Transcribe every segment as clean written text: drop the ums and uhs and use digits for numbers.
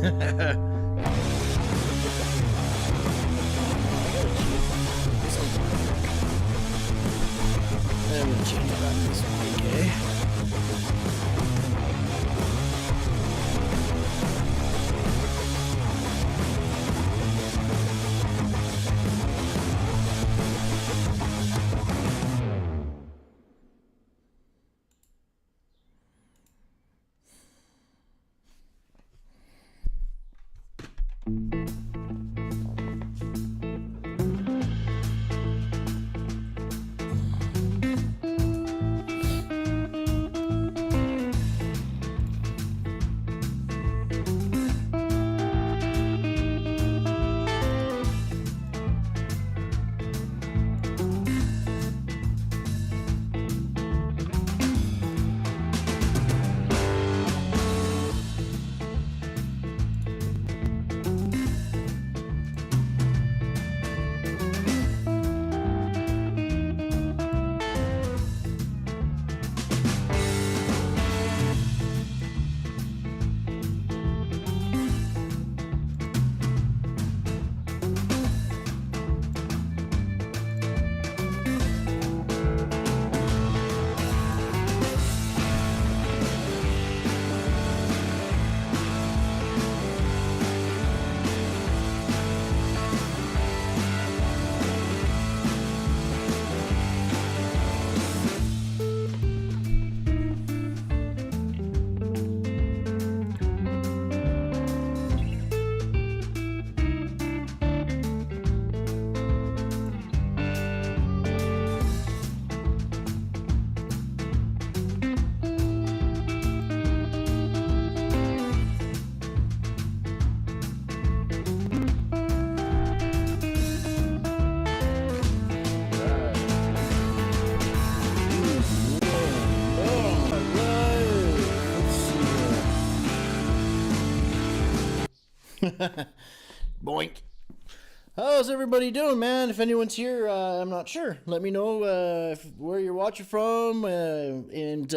I'm gonna change it up this way, okay? Boink. How's everybody doing, man? If anyone's here, I'm not sure. Let me know where you're watching from, and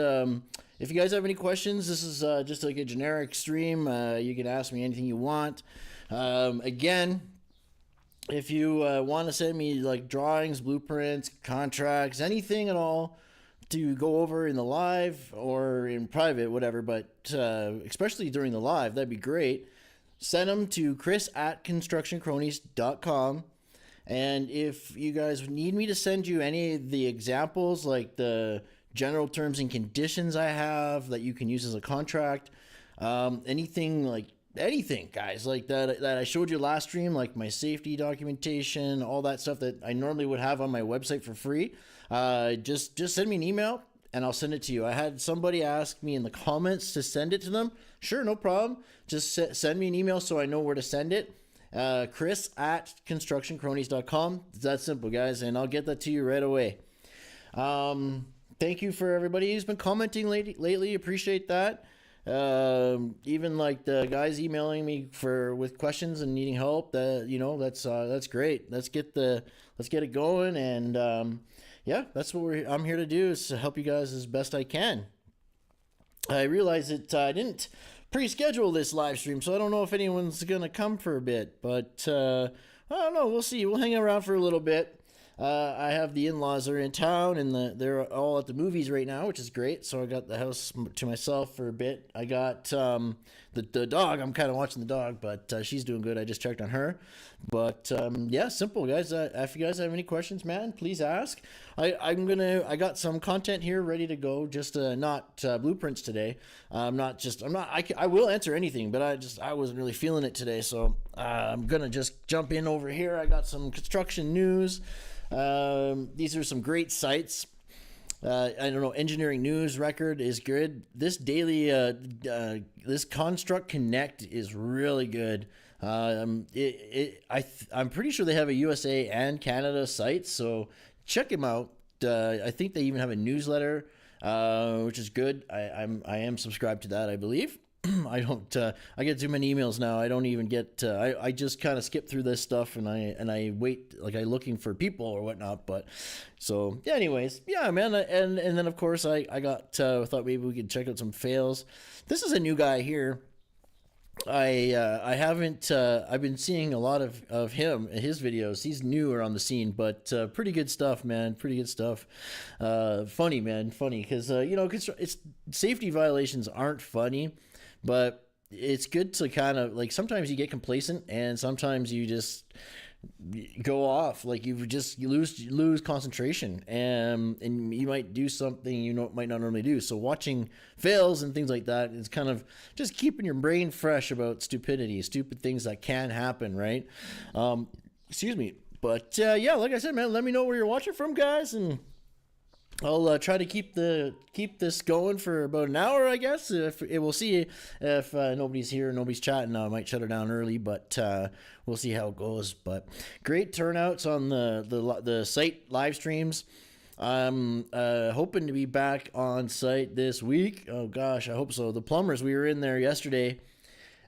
if you guys have any questions, this is just like a generic stream. You can ask me anything you want. Again, if you want to send me like drawings, blueprints, contracts, anything at all to go over in the live or in private, whatever, but especially during the live, that'd be great. Send them to chris@constructionkronies.com. And if you guys need me to send you any of the examples, like the general terms and conditions I have that you can use as a contract, anything, guys, like that I showed you last stream, like my safety documentation, all that stuff that I normally would have on my website for free, just send me an email and I'll send it to you. I had somebody ask me in the comments to send it to them. Sure, no problem. Just send me an email so I know where to send it. Chris@constructionkronies.com. It's that simple, guys, and I'll get that to you right away. Thank you for everybody who's been commenting lately. Appreciate that. Even like the guys emailing me with questions and needing help. That's great. Let's get it going, and yeah, that's what I'm here to do, is to help you guys as best I can. I realize that I didn't pre-schedule this live stream, so I don't know if anyone's gonna come for a bit, but I don't know. We'll see. We'll hang around for a little bit. I have the in-laws are in town, and they're all at the movies right now, which is great. So I got the house to myself for a bit. I got the dog. I'm kind of watching the dog, but she's doing good. I just checked on her. But yeah, simple, guys. If you guys have any questions, man, please ask. I got some content here ready to go. Just not blueprints today. I will answer anything, but I wasn't really feeling it today, so I'm gonna just jump in over here. I got some construction news. These are some great sites. I don't know, Engineering News Record is good. This daily, this Construct Connect is really good. I'm pretty sure they have a USA and Canada site, so check them out. I think they even have a newsletter, which is good. I am subscribed to that, I believe. I don't. I get too many emails now. I don't even get. I just kind of skip through this stuff, and I wait, like I'm looking for people or whatnot. But so yeah. Anyways, yeah, man. And then of course I got thought maybe we could check out some fails. This is a new guy here. I haven't I've been seeing a lot of him his videos. He's newer on the scene, but pretty good stuff, man. Pretty good stuff. Funny, man, funny, because it's safety violations aren't funny, but it's good to kind of like sometimes you get complacent and sometimes you just go off, like you lose concentration, and you might do something might not normally do. So watching fails and things like that is kind of just keeping your brain fresh about stupid things that can happen, right? Excuse me. But yeah, like I said, man, let me know where you're watching from, guys, and I'll try to keep this going for about an hour, I guess. We'll see if nobody's here, nobody's chatting. I might shut her down early, but we'll see how it goes. But great turnouts on the site live streams. I'm hoping to be back on site this week. Oh gosh, I hope so. The plumbers, we were in there yesterday,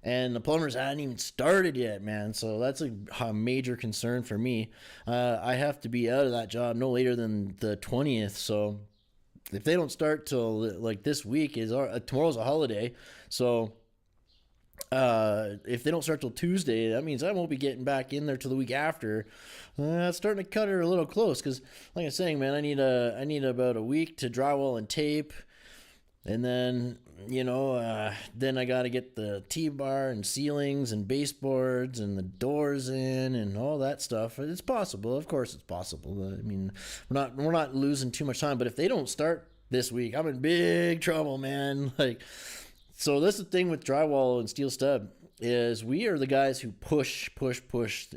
and the plumbers hadn't even started yet, man. So that's a major concern for me. I have to be out of that job no later than the 20th. So if they don't start till like this week, tomorrow's a holiday. So if they don't start till Tuesday, that means I won't be getting back in there till the week after. It's starting to cut her a little close because, like I was saying, man, I need about a week to drywall and tape. And then, then I got to get the T-bar and ceilings and baseboards and the doors in and all that stuff. It's possible. Of course it's possible. I mean, we're not losing too much time, but if they don't start this week, I'm in big trouble, man. Like, so that's the thing with drywall and steel stud is we are the guys who push,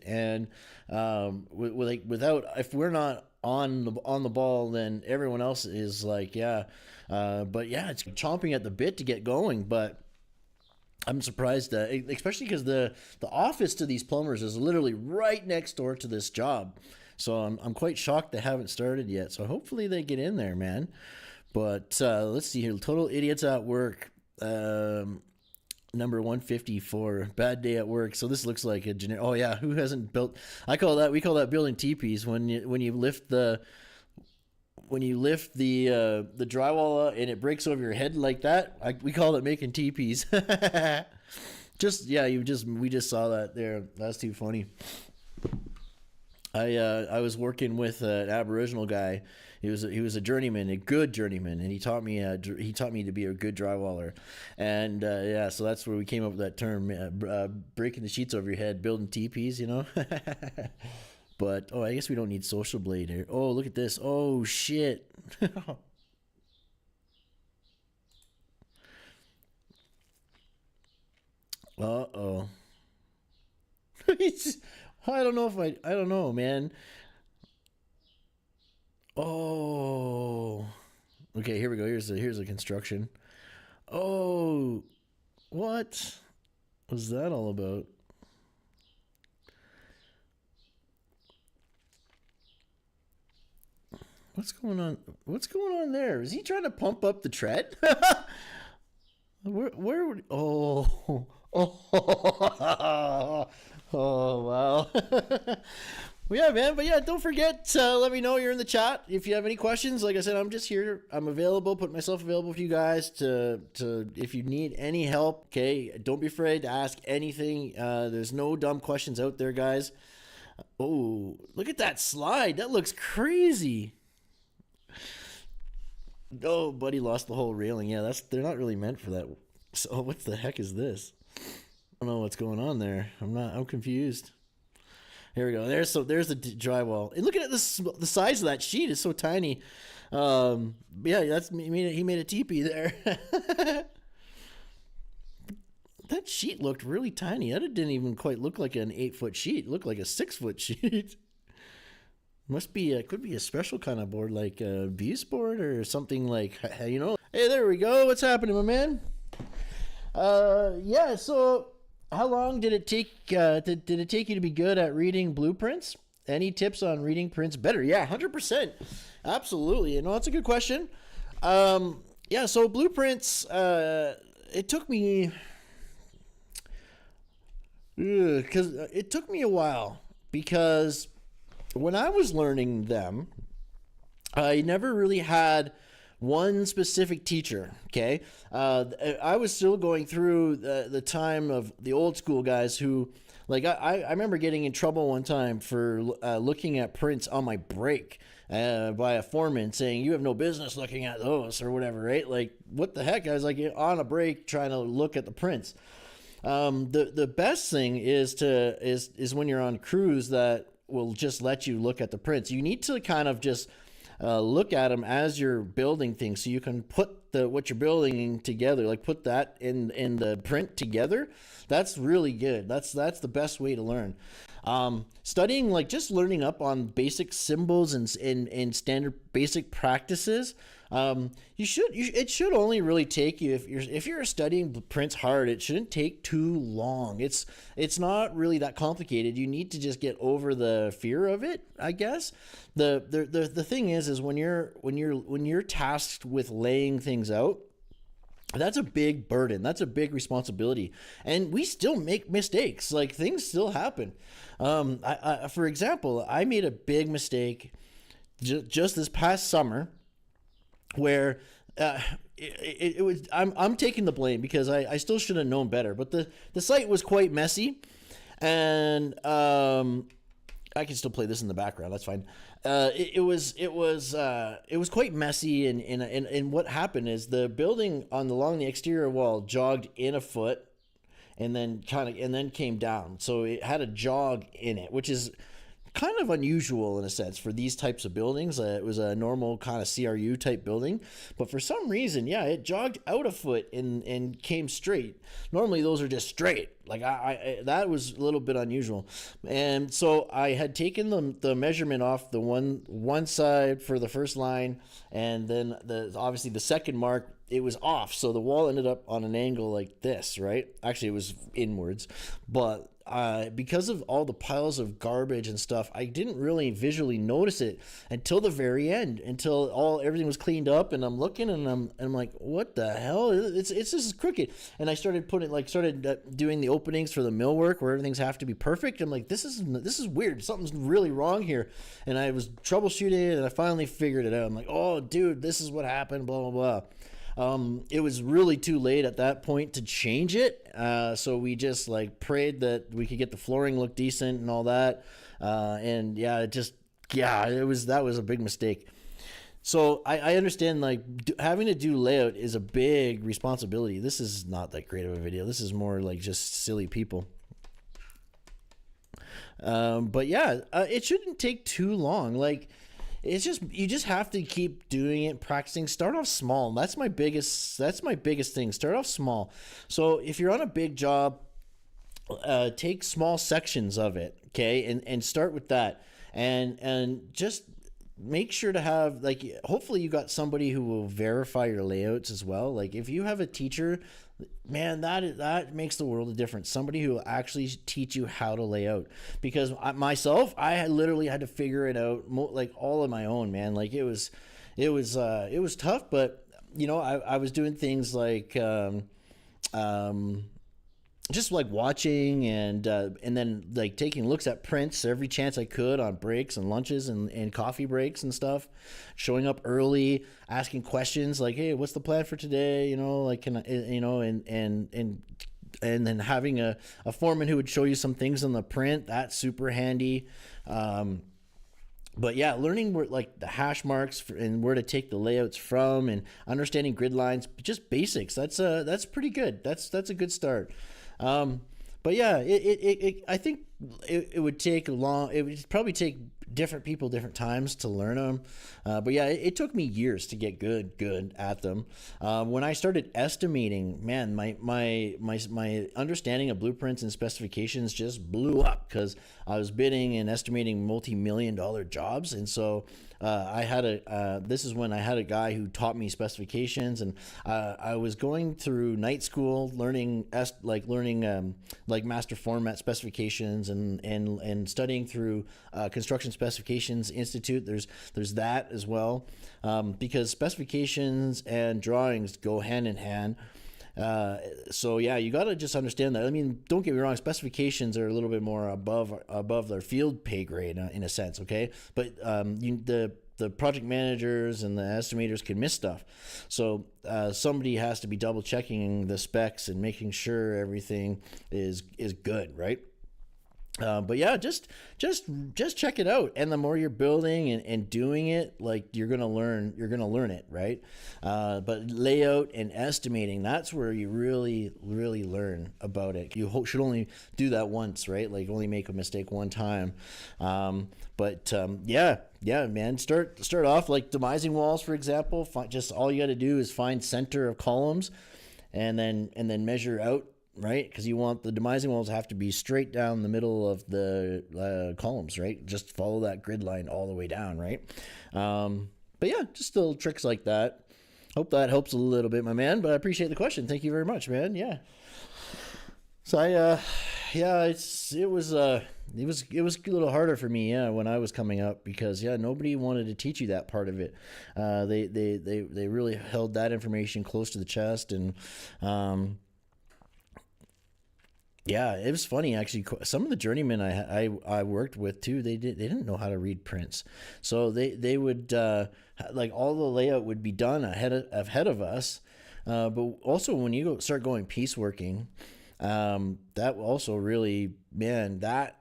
and without, if we're not on the ball, then everyone else is like, yeah. But yeah, it's chomping at the bit to get going. But I'm surprised, especially because the office to these plumbers is literally right next door to this job. So I'm quite shocked they haven't started yet. So hopefully they get in there, man. But let's see here. Total idiots at work. Number 154, bad day at work. So this looks like a generic. Oh yeah, who hasn't built? We call that building teepees when you lift the drywall and it breaks over your head like that. We call it making teepees. We just saw that there. That's too funny. I was working with an Aboriginal guy. He was a journeyman, a good journeyman, and he taught me to be a good drywaller. And so that's where we came up with that term, breaking the sheets over your head, building teepees, But I guess we don't need social blade here. Oh, look at this. Oh shit. Uh-oh. I don't know, man. Oh. Okay, here we go. Here's a construction. Oh. What was that all about? What's going on? What's going on there? Is he trying to pump up the tread? Where would? Oh, oh, oh, wow. Well, yeah, man. But yeah, don't forget. Let me know you're in the chat if you have any questions. Like I said, I'm just here. I'm available. Put myself available for you guys to if you need any help. Okay, don't be afraid to ask anything. There's no dumb questions out there, guys. Oh, look at that slide. That looks crazy. Oh, buddy lost the whole railing. Yeah, they're not really meant for that. So what the heck is this? I don't know what's going on there. I'm confused. Here we go. There's the drywall. And look at the size of that sheet is so tiny. Yeah, he made a teepee there. That sheet looked really tiny. That didn't even quite look like an 8-foot sheet. It looked like a 6-foot sheet. Could be a special kind of board, like a Views board or something like, Hey, there we go. What's happening, my man? Yeah. So, how long did it take? Did it take you to be good at reading blueprints? Any tips on reading prints better? Yeah, 100%. Absolutely. That's a good question. Yeah. So blueprints. It took me. Because it took me a while because when I was learning them, I never really had one specific teacher. Okay. I was still going through the time of the old school guys who, like, I remember getting in trouble one time for looking at prints on my break by a foreman saying, you have no business looking at those or whatever, right? Like, what the heck? I was like on a break trying to look at the prints. The best thing is when you're on crews that will just let you look at the prints. You need to kind of just look at them as you're building things, so you can put what you're building together, like put that in the print together. That's really good. That's the best way to learn. Studying, like just learning up on basic symbols and standard basic practices. It should only really take you, if you're studying prints hard, it shouldn't take too long. It's not really that complicated. You need to just get over the fear of it, I guess. The thing is when you're tasked with laying things out, that's a big burden. That's a big responsibility. And we still make mistakes. Like, things still happen. For example, I made a big mistake just this past summer where it was, I'm taking the blame because I still should have known better. But the site was quite messy, and I can still play this in the background. That's fine. It was quite messy, and what happened is the building along the exterior wall jogged in a foot, and then came down. So it had a jog in it, which is kind of unusual in a sense for these types of buildings. It was a normal kind of CRU type building, but for some reason, it jogged out a foot and came straight. Normally those are just straight. Like I that was a little bit unusual. And so I had taken the measurement off the one side for the first line, and then obviously the second mark, it was off. So the wall ended up on an angle like this, right? Actually, it was inwards, but because of all the piles of garbage and stuff, I didn't really visually notice it until the very end, until everything was cleaned up, and I'm looking and I'm like, what the hell? It's this is crooked. And I started doing the openings for the millwork where everything's have to be perfect. I'm like, this is weird. Something's really wrong here. And I was troubleshooting it, and I finally figured it out. I'm like, oh, dude, this is what happened. Blah blah blah. It was really too late at that point to change it. So we just prayed that we could get the flooring look decent and all that. That was a big mistake. So I understand having to do layout is a big responsibility. This is not that great of a video. This is more like just silly people. It shouldn't take too long. You just have to keep doing it, practicing. Start off small. That's my biggest thing. Start off small. So if you're on a big job, take small sections of it, okay, and start with that, and just make sure to have hopefully you got somebody who will verify your layouts as well. Like, if you have a teacher, man, that makes the world of difference. Somebody who will actually teach you how to lay out. Because I literally had to figure it out all on my own, man. It was tough, but I was doing things just watching and then taking looks at prints every chance I could on breaks and lunches and coffee breaks and stuff, showing up early, asking questions like, hey, what's the plan for today? Can I, and then having a foreman who would show you some things on the print. That's super handy. But yeah, learning where the hash marks and where to take the layouts from, and understanding grid lines, just basics. That's pretty good. That's a good start. But yeah, I think it would take it would probably take different people different times to learn them. But yeah, it took me years to get good at them. When I started estimating, man, my understanding of blueprints and specifications just blew up, because I was bidding and estimating multi-million-dollar jobs. And so this is when I had a guy who taught me specifications, and I was going through night school learning master format specifications and studying through Construction Specifications Institute. There's that as well, because specifications and drawings go hand in hand. So yeah, you got to just understand that. I mean, don't get me wrong, specifications are a little bit more above their field pay grade in a sense, okay? But the the project managers and the estimators can miss stuff. So somebody has to be double checking the specs and making sure everything is good, right? But yeah, just check it out. And the more you're building and doing it, like you're gonna learn it, right? But layout and estimating, that's where you really learn about it. You should only do that once, right? Like only make a mistake one time. Yeah, man. Start off like demising walls, for example. Just all you got to do is find center of columns, and then measure out. Right, because you want the demising walls have to be straight down the middle of the columns, right? Just follow that grid line all the way down, right? But yeah, just little tricks like that. Hope that helps a little bit, my man. But I appreciate the question. Thank you very much, man. Yeah. So it was a little harder for me, when I was coming up, because nobody wanted to teach you that part of it. They really held that information close to the chest, and yeah, it was funny actually. Some of the journeymen I worked with too, they didn't know how to read prints, so they would like all the layout would be done ahead of us, but also when you start going pieceworking, that also really, man, that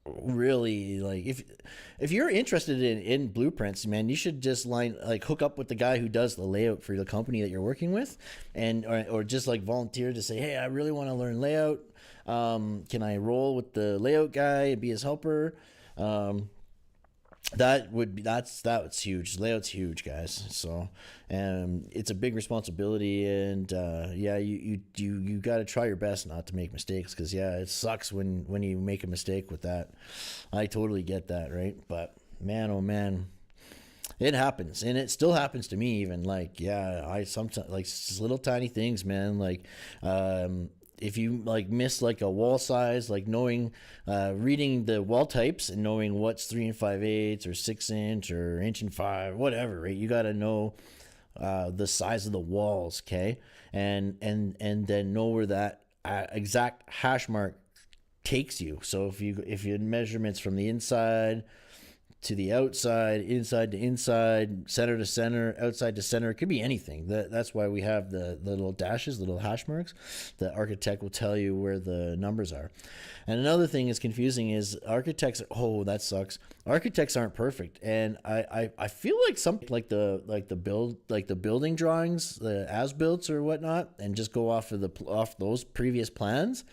really, like, if you're interested in blueprints, man, you should just hook up with the guy who does the layout for the company that you're working with, and or just like volunteer to say, hey, I really want to learn layout, can I roll with the layout guy and be his helper? That's huge. Layout's huge, guys. So, it's a big responsibility, and you got to try your best not to make mistakes, because it sucks when you make a mistake with that. I totally get that, right? But man, oh man, it happens, and it still happens to me. Even I sometimes, like, just little tiny things, man. Like, if you miss a wall size, knowing, reading the wall types and knowing what's 3 5/8 or 6 inch or 1 5 inch, whatever, right? You got to know the size of the walls, okay, and then know where that exact hash mark takes you. So if you had measurements from the inside to the outside, inside to inside, center to center, outside to center, it could be anything. That's why we have the little dashes, little hash marks. The architect will tell you where the numbers are. And another thing is confusing is architects. Oh, that sucks. Architects aren't perfect, and I feel like the building drawings, the as builts or whatnot, and just go off those previous plans.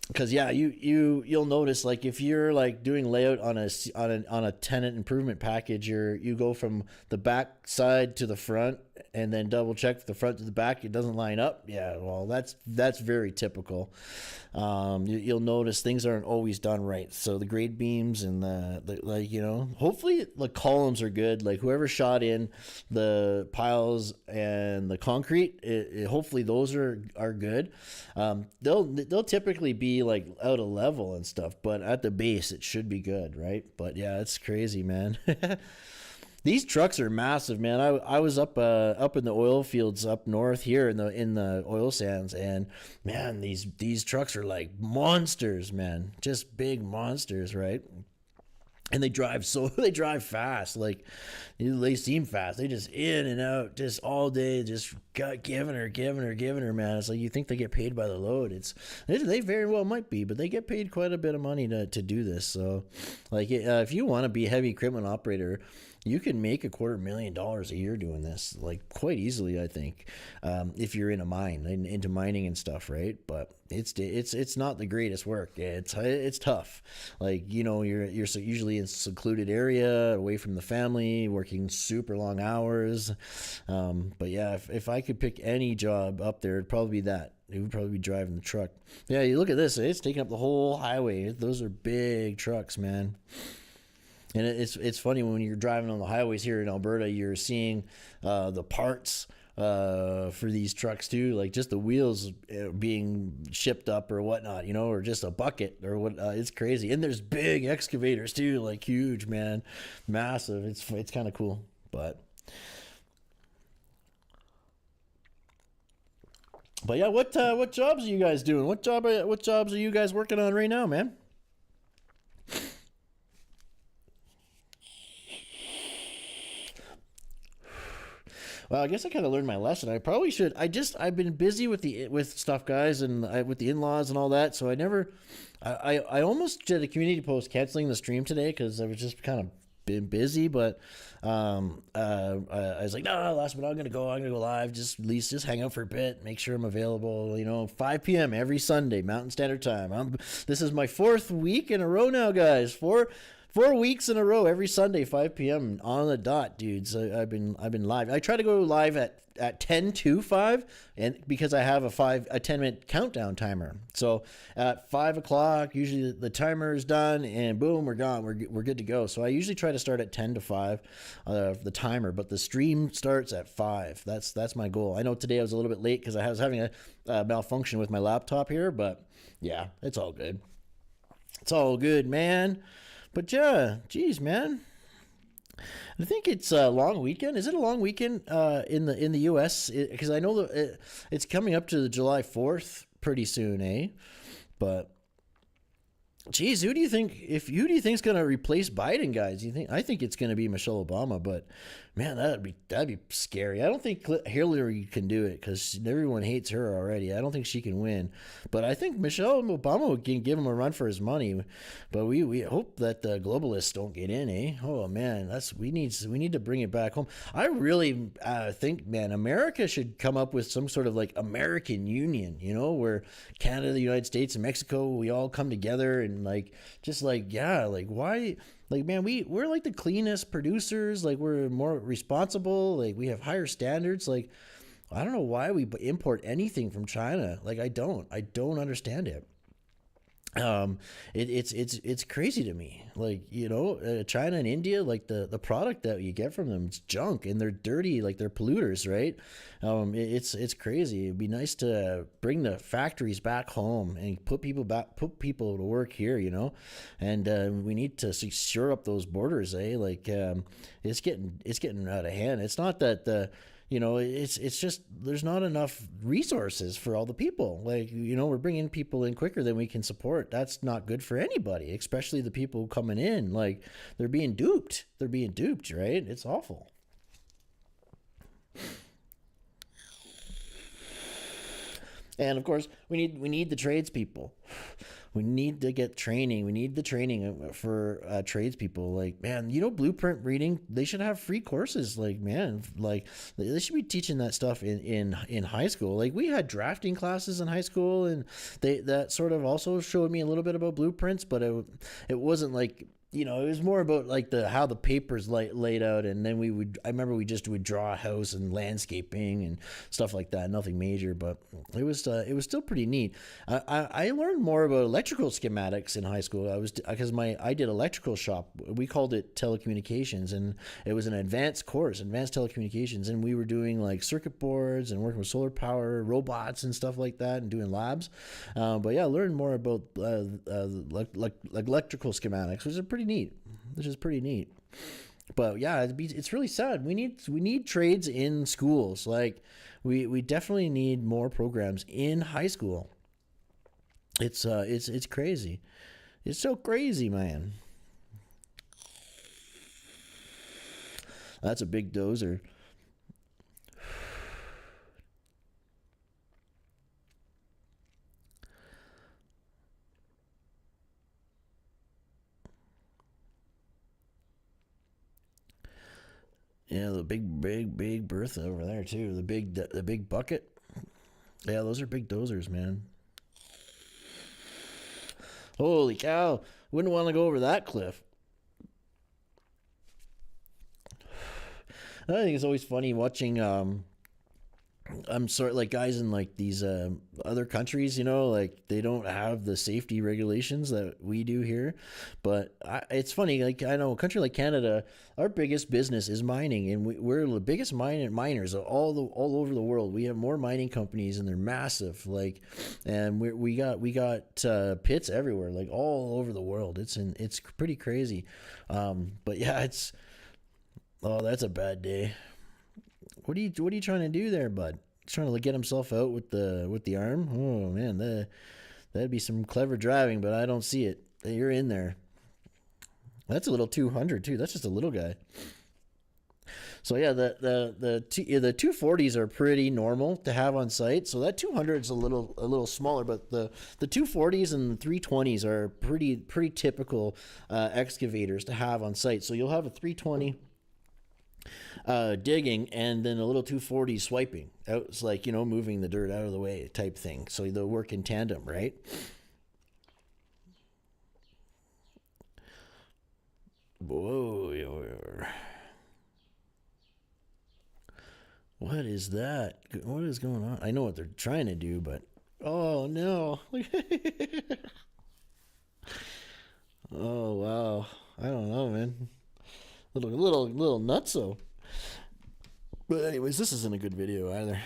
Because you'll notice, like, if you're doing layout on a tenant improvement package, you go from the back side to the front and then double check the front to the back, it doesn't line up. Yeah, well, that's very typical. You'll notice things aren't always done right. So the grade beams and hopefully the columns are good. Like, whoever shot in the piles and the concrete, hopefully those are good. They'll typically be out of level and stuff, but at the base it should be good, right? But yeah, it's crazy, man. These trucks are massive, man. I was up in the oil fields up north here in the oil sands, and man, these trucks are like monsters, man. Just big monsters, right? And they drive fast. Like, they seem fast. They just in and out, just all day, just giving her, man. It's like, you think they get paid by the load. They very well might be, but they get paid quite a bit of money to do this. So, if you want to be a heavy equipment operator, you can make $250,000 a year doing this, quite easily, I think, if you're in a mine, into mining and stuff, right? But it's not the greatest work. It's tough. You're usually in a secluded area, away from the family, working super long hours. But yeah, if I could pick any job up there, it'd probably be that. It would probably be driving the truck. Yeah, you look at this; it's taking up the whole highway. Those are big trucks, man. And it's funny when you're driving on the highways here in Alberta, you're seeing the parts for these trucks too, like just the wheels being shipped up or whatnot, or just a bucket or what. It's crazy. And there's big excavators too, like huge, man, massive. It's kind of cool, but yeah. What jobs are you guys doing? What jobs are you guys working on right now, man? Well, I guess I kind of learned my lesson. I probably should. I've been busy with stuff, guys, and with the in-laws and all that. So I never. I almost did a community post canceling the stream today because I was just kind of been busy. But I was like, no, last minute I'm gonna go. I'm gonna go live. Just at least just hang out for a bit, make sure I'm available. 5 p.m. every Sunday, Mountain Standard Time. This is my 4th week in a row now, guys. 4 weeks in a row, every Sunday, 5 p.m. on the dot, dudes. I've been live. I try to go live at 10 to 5, and because I have a 10-minute countdown timer. So at 5 o'clock, usually the timer is done, and boom, we're gone. We're good to go. So I usually try to start at 10 to 5, the timer, but the stream starts at 5. That's my goal. I know today I was a little bit late because I was having a malfunction with my laptop here, but yeah, it's all good. It's all good, man. But yeah, geez, man. I think it's a long weekend. Is it a long weekend in the U.S.? Because I know that it's coming up to the July 4th pretty soon, eh? But geez, who do you think's going to replace Biden, guys? I think it's going to be Michelle Obama, but man, that'd be scary. I don't think Hillary can do it because everyone hates her already. I don't think she can win, but I think Michelle Obama can give him a run for his money. But we hope that the globalists don't get in, eh? Oh man, we need to bring it back home. I really think, man, America should come up with some sort of like American Union, where Canada, the United States, and Mexico, we all come together and why? Like, man, we're like the cleanest producers. Like, we're more responsible. Like, we have higher standards. Like, I don't know why we import anything from China. Like, I don't understand it. It's crazy to me. Like, China and India, like the product that you get from them, it's junk and they're dirty, like they're polluters, right? It's crazy. It'd be nice to bring the factories back home and put people to work here, and we need to shore up those borders, eh? Like, it's getting out of hand. It's not that it's just there's not enough resources for all the people. Like, we're bringing people in quicker than we can support. That's not good for anybody, especially the people coming in. Like, they're being duped. Right? It's awful. And of course, we need the tradespeople. We need to get training. We need the training for tradespeople. Like, man, blueprint reading. They should have free courses. Like, man, like they should be teaching that stuff in high school. Like, we had drafting classes in high school, and that sort of also showed me a little bit about blueprints. But it wasn't like, it was more about like how the papers laid out, and then I remember we just would draw a house and landscaping and stuff like that. Nothing major, but it was still pretty neat. I learned more about electrical schematics in high school. I did electrical shop. We called it telecommunications, and it was an advanced course, advanced telecommunications, and we were doing like circuit boards and working with solar power, robots and stuff like that, and doing labs. But yeah, I learned more about electrical schematics, which is pretty neat. But yeah, it's really sad. We need trades in schools. Like, we definitely need more programs in high school. It's crazy. It's so crazy, man. That's a big dozer. Yeah, the big Bertha over there too. The big bucket. Yeah, those are big dozers, man. Holy cow! Wouldn't want to go over that cliff. I think it's always funny watching I'm sorry, like guys in like these other countries, like they don't have the safety regulations that we do here. But it's funny, like I know a country like Canada, our biggest business is mining, and we're the biggest miners all over the world. We have more mining companies, and they're massive. Like, and we got pits everywhere, like all over the world. It's pretty crazy. But yeah, that's a bad day. What are you trying to do there, bud? He's trying to get himself out with the arm. Oh man, that'd be some clever driving, but I don't see it. You're in there. That's a little 200 too. That's just a little guy. So yeah, the 240s are pretty normal to have on site. So that 200 is a little smaller, but the 240s and the 320s are pretty typical excavators to have on site. So you'll have a 320 digging and then a little 240 swiping out. It's like, moving the dirt out of the way type thing. So they'll work in tandem, right? Whoa. What is that? What is going on? I know what they're trying to do, but oh no. Oh wow. I don't know, man. Little nutso. But anyways, this isn't a good video either.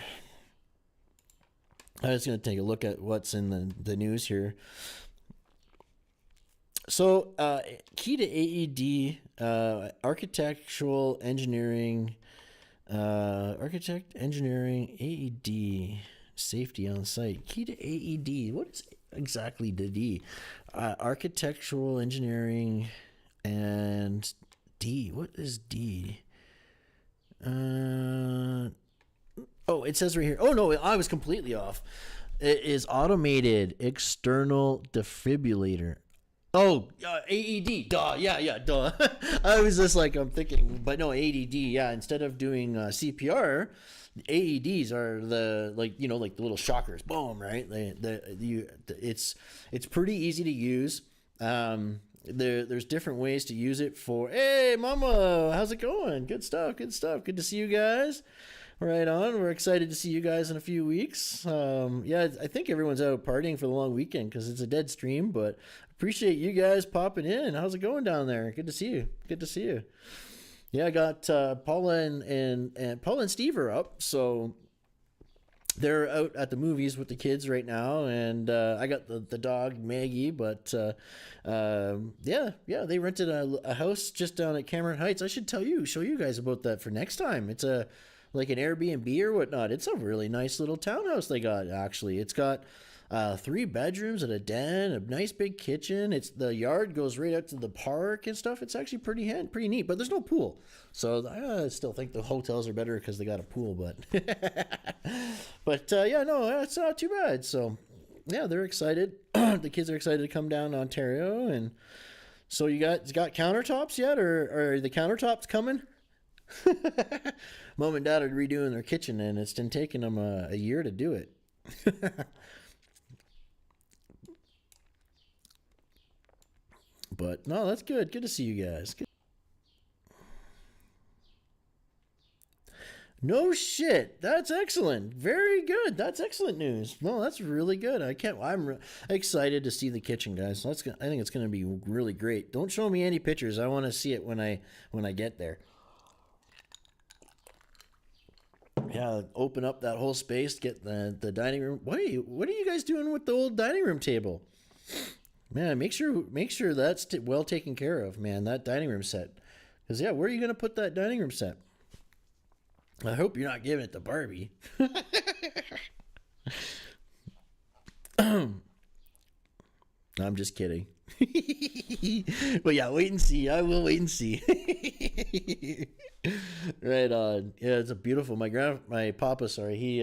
I'm just gonna take a look at what's in the news here. So, key to AED, architectural engineering, AED, safety on site. Key to AED. What is exactly the D? Architectural engineering and D. What is D? Oh, it says right here. Oh no, I was completely off. It is automated external defibrillator. Oh, AED. Duh. Yeah, duh. I was just like, I'm thinking, but no, AED. Yeah, instead of doing CPR, AEDs are like the little shockers. Boom, right? It's pretty easy to use. There's different ways to use it for. Hey, mama, how's it going? Good stuff. Good to see you guys. Right on. We're excited to see you guys in a few weeks. Yeah, I think everyone's out partying for the long weekend because it's a dead stream, but appreciate you guys popping in. How's it going down there? Good to see you. Yeah, I got Paula and Paula and Steve are up, so they're out at the movies with the kids right now, and I got the dog Maggie, but yeah, they rented a house just down at Cameron Heights. I should show you guys about that for next time. It's like an Airbnb or whatnot. It's a really nice little townhouse they got, actually. It's got 3 bedrooms and a den, a nice big kitchen. The yard goes right out to the park and stuff. It's actually pretty neat, but there's no pool. So I still think the hotels are better because they got a pool, but yeah, no, it's not too bad. So yeah, they're excited. The kids are excited to come down to Ontario. And so you got countertops yet, or are the countertops coming? Mom and Dad are redoing their kitchen, and it's been taking them a year to do it. But no, that's good. Good to see you guys. Good. No shit. That's excellent. Very good. That's excellent news. No, that's really good. I'm excited to see the kitchen, guys. I think it's going to be really great. Don't show me any pictures. I want to see it when I get there. Yeah, open up that whole space, get the dining room. What are you guys doing with the old dining room table? Man, make sure that's well taken care of, man. That dining room set, because yeah, where are you gonna put that dining room set? I hope you're not giving it to Barbie. I'm just kidding. But yeah, wait and see. I will wait and see. Right on. Yeah, it's a beautiful. My papa, sorry, he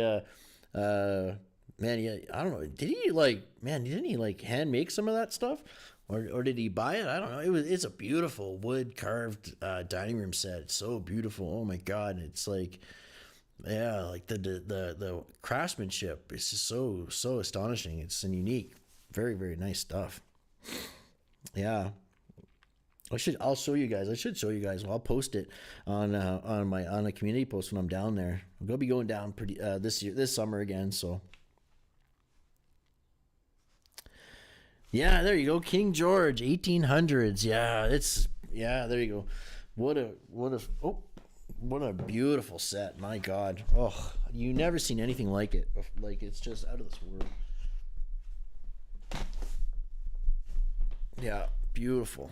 man, yeah, I don't know. Didn't he like hand make some of that stuff? Or did he buy it? I don't know. It's a beautiful wood carved dining room set. It's so beautiful. Oh my god. It's like, yeah, like the craftsmanship is just so astonishing. It's unique. Very, very nice stuff. Yeah. I'll show you guys. I should show you guys. Well, I'll post it on a community post when I'm down there. I'm gonna be going down this summer again. So yeah, there you go. King George, 1800s. Yeah, there you go. What a beautiful set. My God. Oh, you never seen anything like it. Like, it's just out of this world. Yeah, beautiful.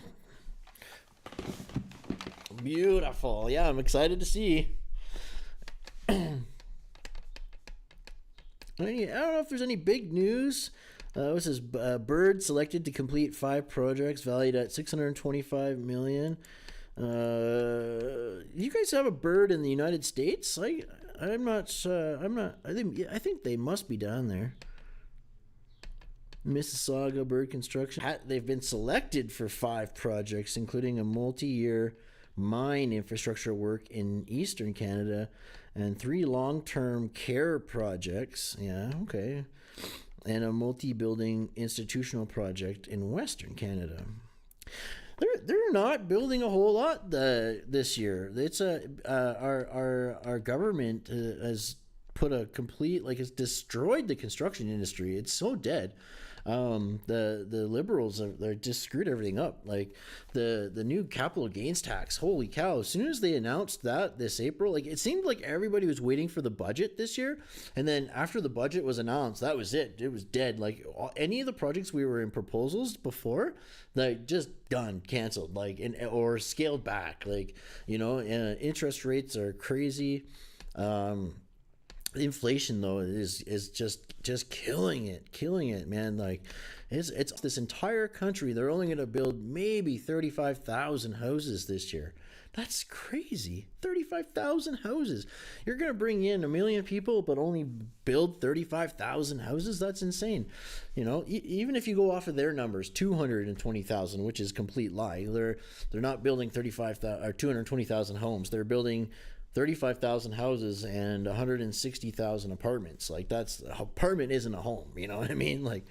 Beautiful. Yeah, I'm excited to see. I don't know if there's any big news. This is Bird selected to complete 5 projects valued at $625 million. You guys have a bird in the United States? I'm not. I'm not. I think they must be down there. Mississauga Bird Construction. They've been selected for 5 projects, including a multi-year mine infrastructure work in eastern Canada and 3 long-term care projects. Yeah, okay. And a multi-building institutional project in western Canada. They're not building a whole lot this year. It's our government has put a complete, like, it's destroyed the construction industry. It's so dead. The liberals they're just screwed everything up. Like the new capital gains tax, holy cow, as soon as they announced that this April, like, it seemed like everybody was waiting for the budget this year, and then after the budget was announced, that was it was dead. Like any of the projects we were in proposals before, like, just done, canceled, like, or scaled back. Like, interest rates are crazy. Inflation though is just killing it, man. Like it's this entire country, they're only going to build maybe 35,000 houses this year. That's crazy. 35,000 houses. You're going to bring in 1 million people but only build 35,000 houses? That's insane. Even if you go off of their numbers, 220,000, which is complete lie. They're not building 35,000 or 220,000 homes. They're building 35,000 houses and 160,000 apartments. Like, that's apartment isn't a home, you know what I mean? Like,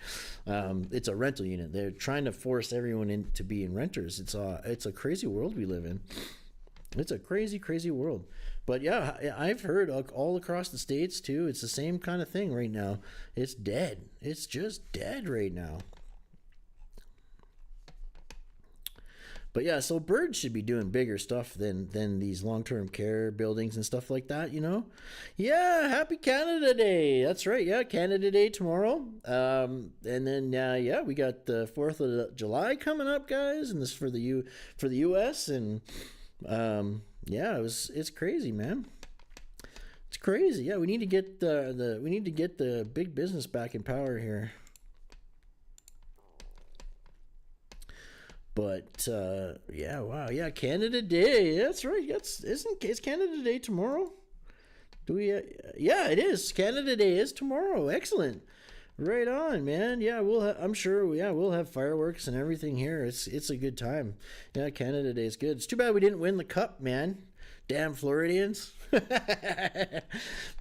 it's a rental unit. They're trying to force everyone in to be in renters. It's a crazy world we live in. It's a crazy world. But yeah, I've heard all across the States too, it's the same kind of thing right now. It's dead. It's just dead right now. But yeah, so birds should be doing bigger stuff than these long-term care buildings and stuff like that, Yeah, happy Canada Day. That's right. Yeah, Canada Day tomorrow. And then yeah, we got the 4th of July coming up, guys, and this for the US, and yeah, it's crazy, man. It's crazy. Yeah, we need to get the big business back in power here. But yeah, wow, yeah, Canada Day. That's right. Is Canada Day tomorrow? Do we? Yeah, it is. Canada Day is tomorrow. Excellent. Right on, man. Yeah, I'm sure. Yeah, we'll have fireworks and everything here. It's a good time. Yeah, Canada Day is good. It's too bad we didn't win the cup, man. Damn Floridians.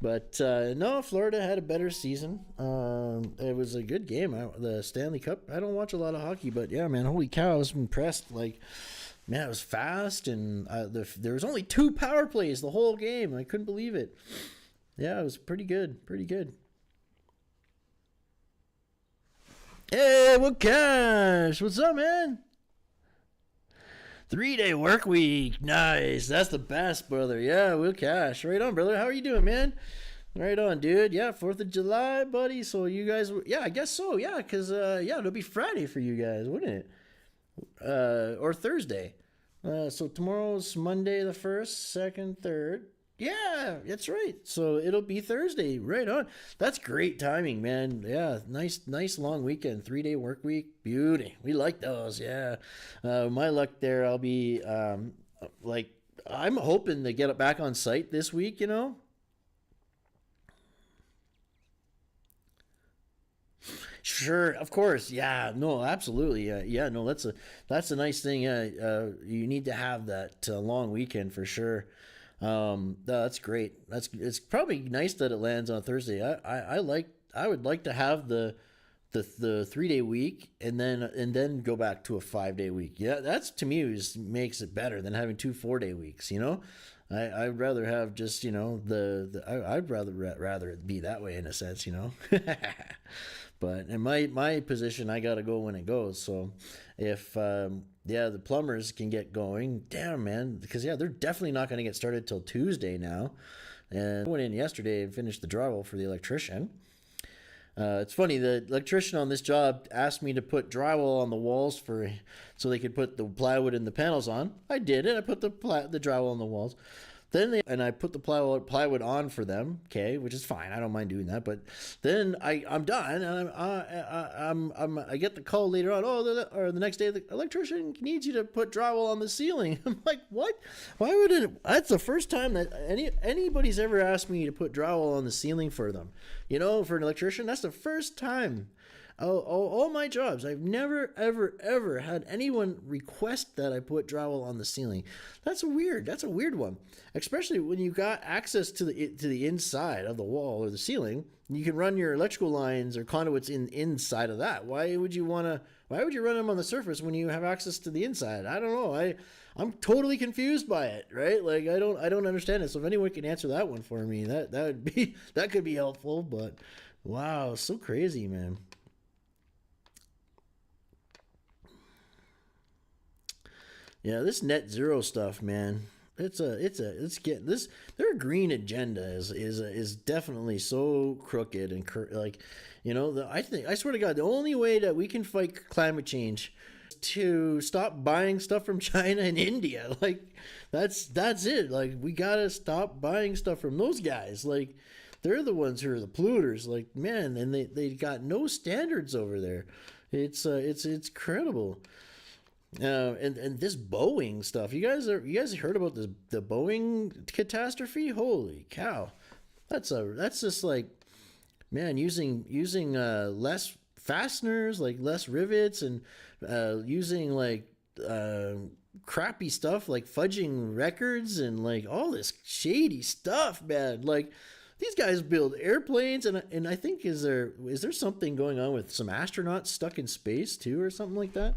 But no, Florida had a better season. It was a good game. The Stanley Cup. I don't watch a lot of hockey, but yeah, man, holy cow, I was impressed. Like, man, it was fast, and there was only 2 power plays the whole game. I couldn't believe it. Yeah, it was pretty good. Hey, what cash? What's up, man? 3-day work week. Nice. That's the best, brother. Yeah, Will Cash. Right on, brother. How are you doing, man? Right on, dude. Yeah, 4th of July, buddy. So you guys, yeah, I guess so. Yeah, because, yeah, it'll be Friday for you guys, wouldn't it? Or Thursday. So tomorrow's Monday the 1st, 2nd, 3rd. Yeah, that's right. So it'll be Thursday. Right on. That's great timing, man. Yeah, nice long weekend. 3-day work week. Beauty. We like those. Yeah. My luck there, I'll be like, I'm hoping to get it back on site this week, Sure, of course. Yeah, no, absolutely. Yeah, no, that's a nice thing. You need to have that long weekend for sure. That's great. It's probably nice that it lands on Thursday. I would like to have the 3-day week and then go back to a 5-day week. Yeah, that's, to me, makes it better than having 2 4-day weeks. I'd rather have just I'd rather it be that way in a sense. But in my position, I gotta go when it goes. So if the plumbers can get going, damn, man, because they're definitely not gonna get started till Tuesday now. And I went in yesterday and finished the drywall for the electrician. It's funny, the electrician on this job asked me to put drywall on the walls so they could put the plywood and the panels on. I did it. I put the drywall on the walls. and I put the plywood on for them, okay, which is fine. I don't mind doing that. But then I'm done, and I get the call later on. Oh, the next day, the electrician needs you to put drywall on the ceiling. I'm like, what? Why would it? That's the first time that anybody's ever asked me to put drywall on the ceiling for them. You know, for an electrician, that's the first time. All my jobs, I've never, ever had anyone request that I put drywall on the ceiling. That's a weird one. Especially when you got access to the inside of the wall or the ceiling. You can run your electrical lines or conduits inside of that. Why would you run them on the surface when you have access to the inside? I don't know. I'm totally confused by it, right? Like I don't understand it. So if anyone can answer that one for me, that could be helpful. But wow, so crazy, man. Yeah, this net zero stuff, man. It's getting this. Their green agenda is definitely so crooked and like, you know. I swear to God, the only way that we can fight climate change is to stop buying stuff from China and India. Like, that's it. Like, we gotta stop buying stuff from those guys. Like, they're the ones who are the polluters. Like, man, and they got no standards over there. It's incredible. And this Boeing stuff, you guys heard about the Boeing catastrophe? Holy cow, that's just like, man, using less fasteners, like less rivets, and using like crappy stuff like fudging records and like all this shady stuff, man. Like, these guys build airplanes, and I think is there something going on with some astronauts stuck in space too, or something like that?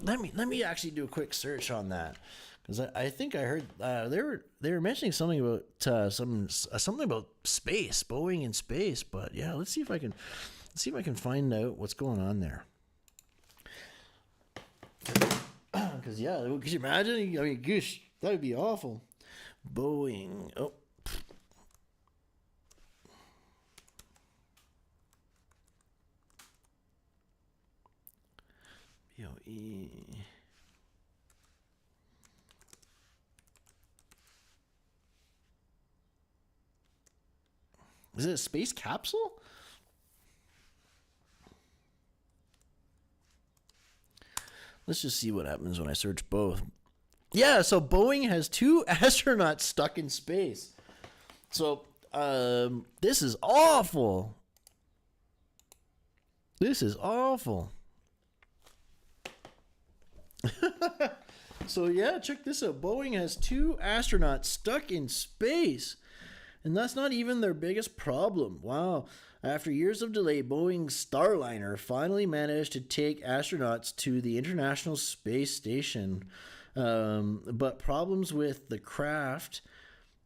Let me actually do a quick search on that, because I think I heard they were mentioning something about something about space, Boeing in space. But yeah, let's see if I can find out what's going on there. Because yeah, could you imagine? I mean, gosh, that would be awful. Boeing. Oh. BOE. Is it a space capsule? Let's just see what happens when I search both. Yeah, so Boeing has 2 astronauts stuck in space. So, this is awful. This is awful. So yeah, check this out. Boeing has 2 astronauts stuck in space, and that's not even their biggest problem. Wow. After years of delay, Boeing's Starliner finally managed to take astronauts to the International Space Station. But problems with the craft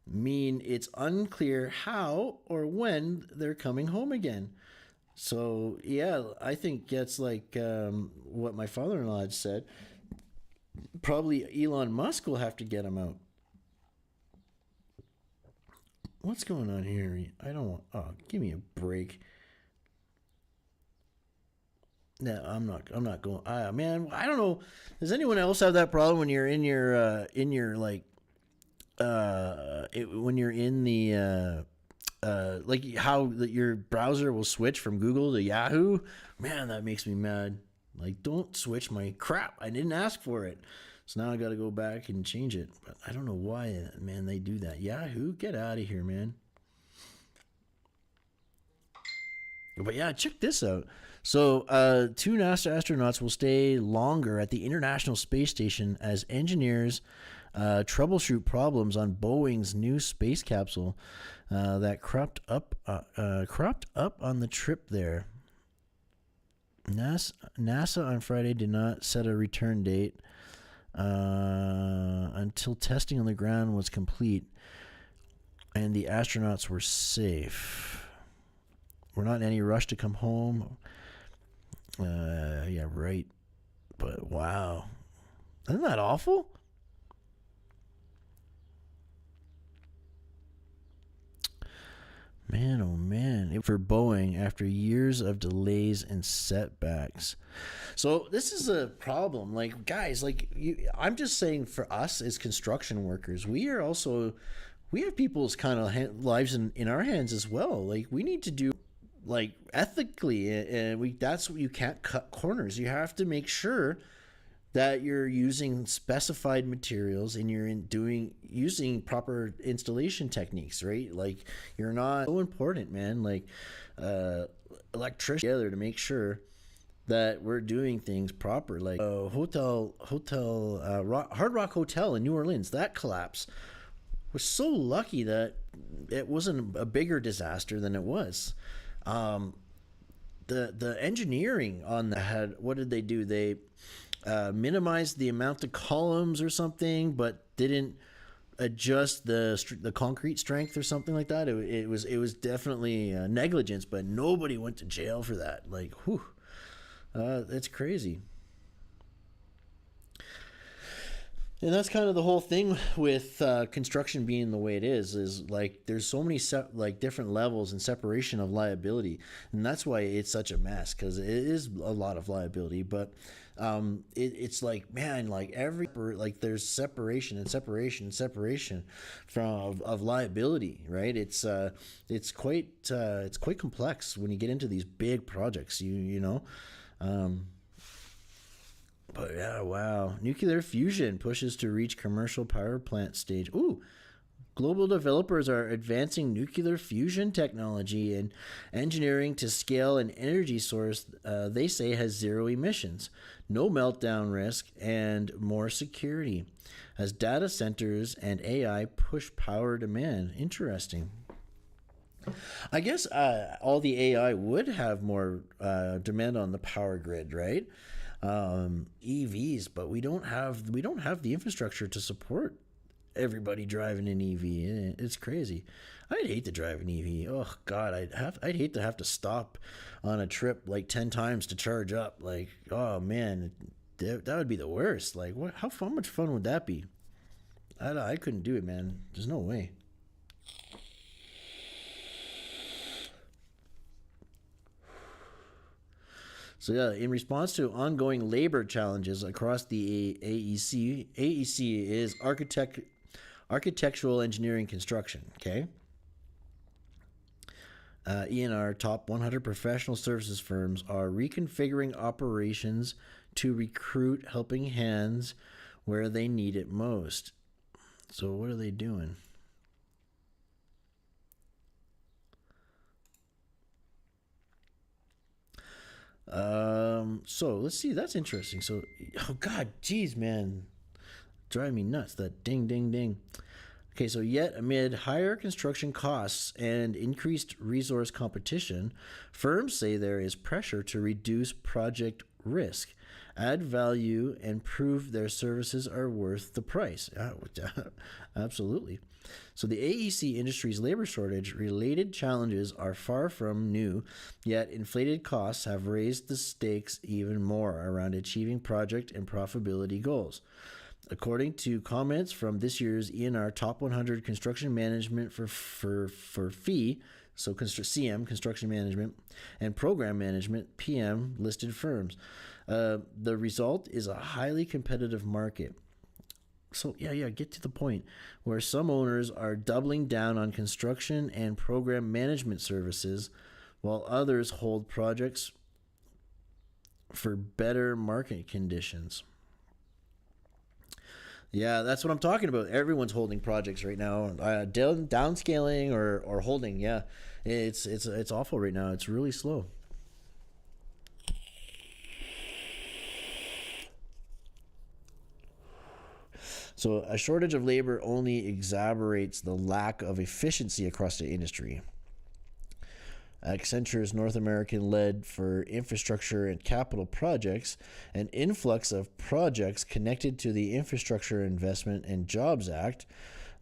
mean it's unclear how or when they're coming home again. So yeah, I think that's like what my father-in-law had said. Probably Elon Musk will have to get him out. What's going on here? I don't want. Oh, give me a break. No, I'm not going. Man, I don't know. Does anyone else have that problem when you're in your like when you're in the like how your browser will switch from Google to Yahoo? Man, that makes me mad. Like, don't switch my crap. I didn't ask for it. So now I got to go back and change it. But I don't know why, man, they do that. Yahoo, get out of here, man. But yeah, check this out. So 2 NASA astronauts will stay longer at the International Space Station as engineers troubleshoot problems on Boeing's new space capsule that cropped up on the trip there. NASA on Friday did not set a return date until testing on the ground was complete and the astronauts were safe. We're not in any rush to come home. Yeah, right. But wow. Isn't that awful? Man, oh man, for Boeing after years of delays and setbacks. So this is a problem. Like, guys, like I'm just saying, for us as construction workers, we have people's kind of lives in our hands as well. Like, we need to do like ethically, and we that's what you can't cut corners. You have to make sure that you're using specified materials and you're using proper installation techniques, right? Like, you're not so important, man. Like, electricians together to make sure that we're doing things proper. Like, Hard Rock Hotel in New Orleans, that collapse was so lucky that it wasn't a bigger disaster than it was. The engineering on that had, what did they do? They minimized the amount of columns or something, but didn't adjust the concrete strength or something like that. It was definitely negligence, but nobody went to jail for that. Like, whew, that's crazy. And that's kind of the whole thing with construction being the way it is like there's so many like different levels and separation of liability, and that's why it's such a mess, because it is a lot of liability. But it's like, man, like like there's separation and separation and separation from of liability, right? It's quite complex when you get into these big projects, you know. But yeah, wow. Nuclear fusion pushes to reach commercial power plant stage. Ooh, global developers are advancing nuclear fusion technology and engineering to scale an energy source they say has zero emissions, no meltdown risk, and more security as data centers and AI push power demand. Interesting. I guess all the AI would have more demand on the power grid, right? EVs, but we don't have the infrastructure to support everybody driving an EV. It's crazy. I'd hate to drive an EV. Oh God, I'd hate to have to stop on a trip like 10 times to charge up. Like, oh man, that would be the worst. Like, what? How much fun would that be? I couldn't do it, man. There's no way. So yeah, in response to ongoing labor challenges across the AEC is architectural engineering construction. Okay. ENR top 100 professional services firms are reconfiguring operations to recruit helping hands where they need it most. So what are they doing? So let's see. That's interesting. So, oh God, geez, man, drive me nuts. That ding, ding, ding. Okay, so yet amid higher construction costs and increased resource competition, firms say there is pressure to reduce project risk, add value, and prove their services are worth the price. Absolutely. So the AEC industry's labor shortage related challenges are far from new, yet inflated costs have raised the stakes even more around achieving project and profitability goals. According to comments from this year's ENR Top 100 Construction Management for fee, so CM, Construction Management, and Program Management, PM, listed firms, the result is a highly competitive market. So yeah, get to the point, where some owners are doubling down on construction and program management services, while others hold projects for better market conditions. Yeah, that's what I'm talking about. Everyone's holding projects right now, downscaling or holding. Yeah, it's awful right now. It's really slow. So a shortage of labor only exacerbates the lack of efficiency across the industry. Accenture's North American led for infrastructure and capital projects, an influx of projects connected to the Infrastructure Investment and Jobs Act,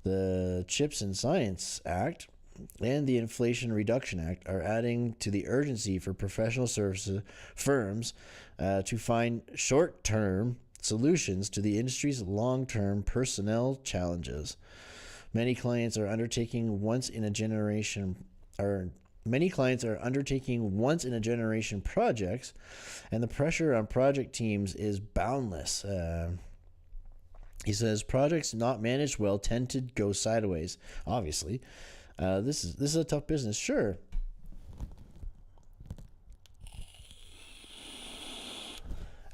the CHIPS and Science Act, and the Inflation Reduction Act are adding to the urgency for professional services firms to find short-term solutions to the industry's long-term personnel challenges. Many clients are undertaking once-in-a-generation are many clients are undertaking once in a generation projects, and the pressure on project teams is boundless. He says projects not managed well tend to go sideways. Obviously, this is a tough business. Sure.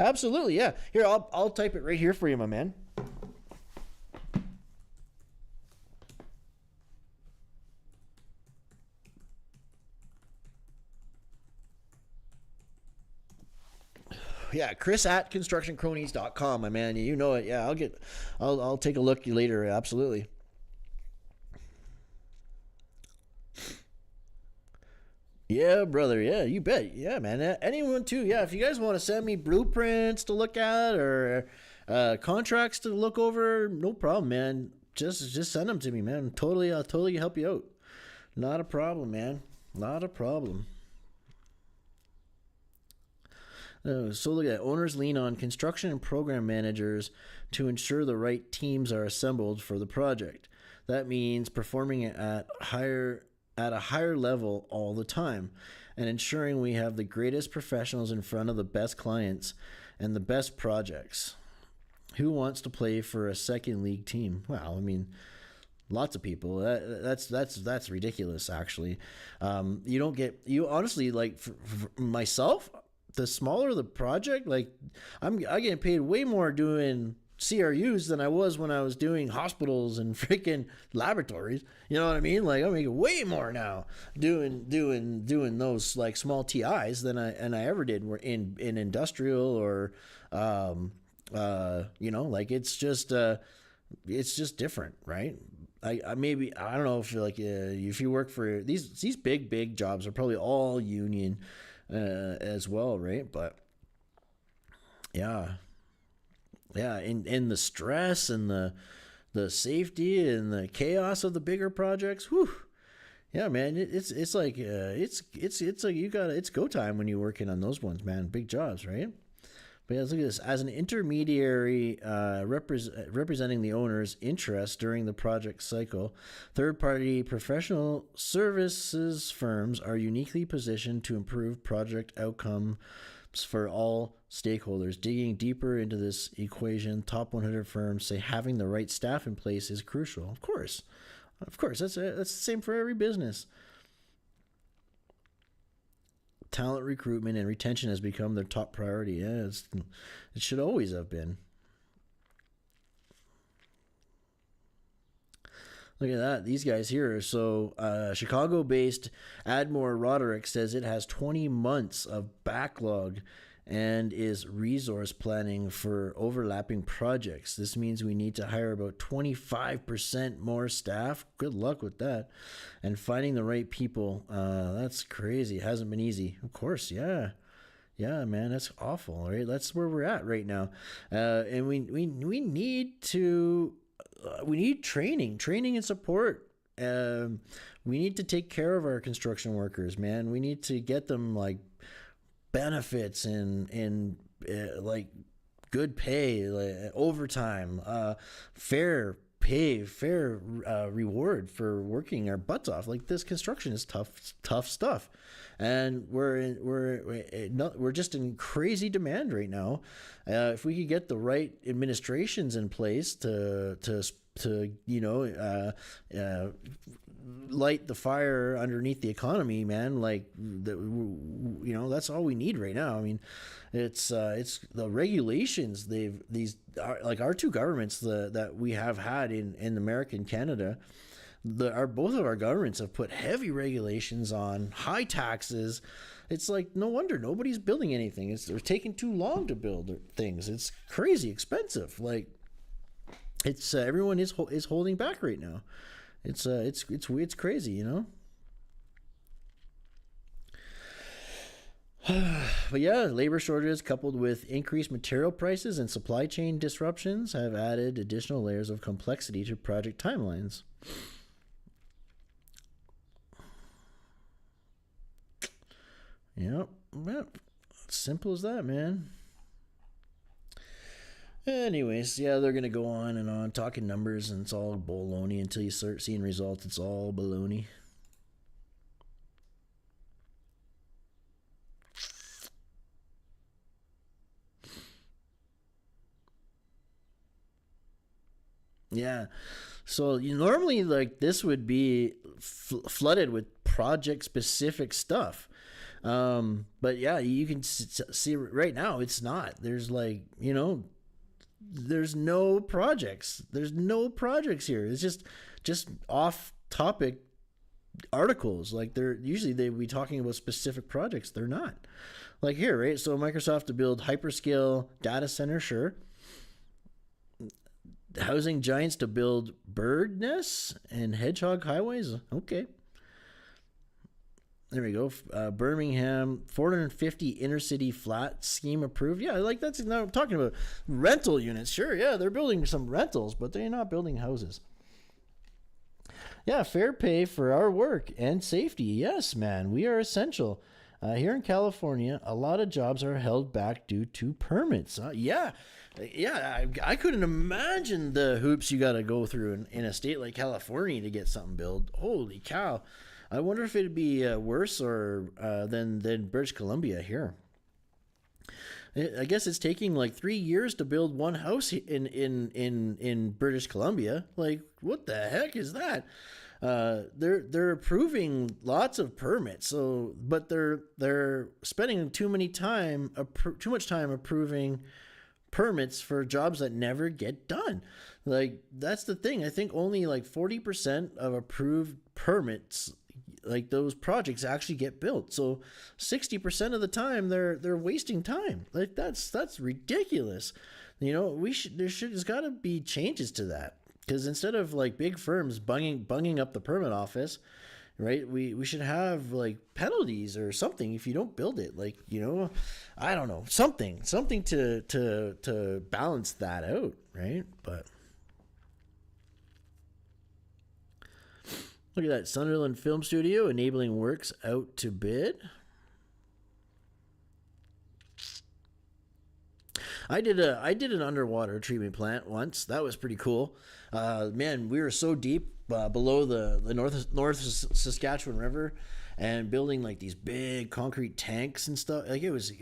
Absolutely, yeah. Here, I'll type it right here for you, my man. Yeah, Chris at constructioncronies.com, my man. You know it. Yeah, I'll take a look later. Absolutely. Yeah, brother. Yeah, you bet. Yeah, man. Anyone too. Yeah, if you guys want to send me blueprints to look at or contracts to look over, no problem, man. Just send them to me, man. Totally, I'll totally help you out. Not a problem, man. Not a problem. So look at that. Owners lean on construction and program managers to ensure the right teams are assembled for the project. That means performing at a higher level all the time and ensuring we have the greatest professionals in front of the best clients and the best projects. Who wants to play for a second league team? Well, I mean, lots of people. That's ridiculous. Actually, you don't get you honestly like for myself. The smaller the project, like I get paid way more doing CRUs than I was when I was doing hospitals and freaking laboratories. You know what I mean? Like I'm making way more now doing those like small TIs than I ever did in industrial or like it's just different, right? I maybe I don't know if you work for these big jobs are probably all union as well, right? But yeah, and the stress and the safety and the chaos of the bigger projects. Whew. Yeah, man, it's like it's like it's go time when you're working on those ones, man. Big jobs, right? But yeah, look at this. As an intermediary representing the owner's interest during the project cycle, third-party professional services firms are uniquely positioned to improve project outcomes for all stakeholders. Digging deeper into this equation, top 100 firms say having the right staff in place is crucial. Of course, that's the same for every business. Talent recruitment and retention has become their top priority. Yeah, it should always have been. Look at that. These guys here. So, Chicago-based Admore Roderick says it has 20 months of backlog and is resource planning for overlapping projects. This means we need to hire about 25% more staff. Good luck with that. And finding the right people, that's crazy. It hasn't been easy. Of course, yeah. Yeah, man, that's awful, right? That's where we're at right now. And we need to we need training and support. We need to take care of our construction workers, man. We need to get them like benefits and like good pay, like overtime, fair pay, fair reward for working our butts off. Like this construction is tough stuff, and we're just in crazy demand right now. If we could get the right administrations in place to light the fire underneath the economy, man, like that's all we need right now. I mean, it's the regulations our two governments that we have had in America and Canada. Both of our governments have put heavy regulations on, high taxes. It's like no wonder nobody's building anything. They're taking too long to build things. It's crazy expensive. Like it's everyone is holding back right now. It's crazy, you know. But yeah, labor shortages coupled with increased material prices and supply chain disruptions have added additional layers of complexity to project timelines. Yep. Simple as that, man. Anyways, yeah, they're gonna go on and on talking numbers, and it's all baloney until you start seeing results. It's all baloney. Yeah. So you normally like this would be flooded with project specific stuff. But yeah, you can see right now it's not. There's like, there's no projects. There's no projects here. It's just off topic articles. Like they're usually they be talking about specific projects. They're not. Like here, right? So Microsoft to build hyperscale data center, sure. Housing giants to build bird nests and hedgehog highways. Okay. There we go. Birmingham 450 inner city flat scheme approved. Yeah, like that's now I'm talking about rental units. Sure, yeah, they're building some rentals, but they're not building houses. Yeah, fair pay for our work and safety. Yes, man, we are essential. Here in California, a lot of jobs are held back due to permits. Yeah, I couldn't imagine the hoops you got to go through in a state like California to get something built. Holy cow. I wonder if it'd be worse or than British Columbia here. I guess it's taking like 3 years to build one house in British Columbia. Like, what the heck is that? They're approving lots of permits, but they're spending too much time approving permits for jobs that never get done. Like that's the thing. I think only like 40% of approved permits, like those projects, actually get built. So 60% of the time they're wasting time. Like that's ridiculous. There's got to be changes to that, because instead of like big firms bunging up the permit office, right? We should have like penalties or something if you don't build it. Like, I don't know, something to balance that out, right? But look at that, Sunderland Film Studio enabling works out to bid. I did an underwater treatment plant once. That was pretty cool. Man, we were so deep below the North Saskatchewan River, and building like these big concrete tanks and stuff. Like it was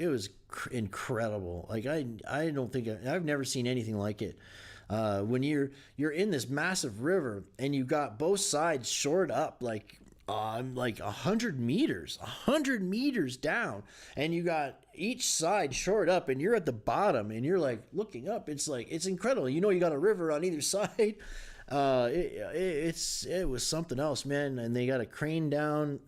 incredible. Like I don't think I've never seen anything like it. When you're in this massive river and you got both sides shored up like 100 meters down, and you got each side shored up, and you're at the bottom and you're like looking up. It's incredible. You got a river on either side. It was something else, man. And they got a crane down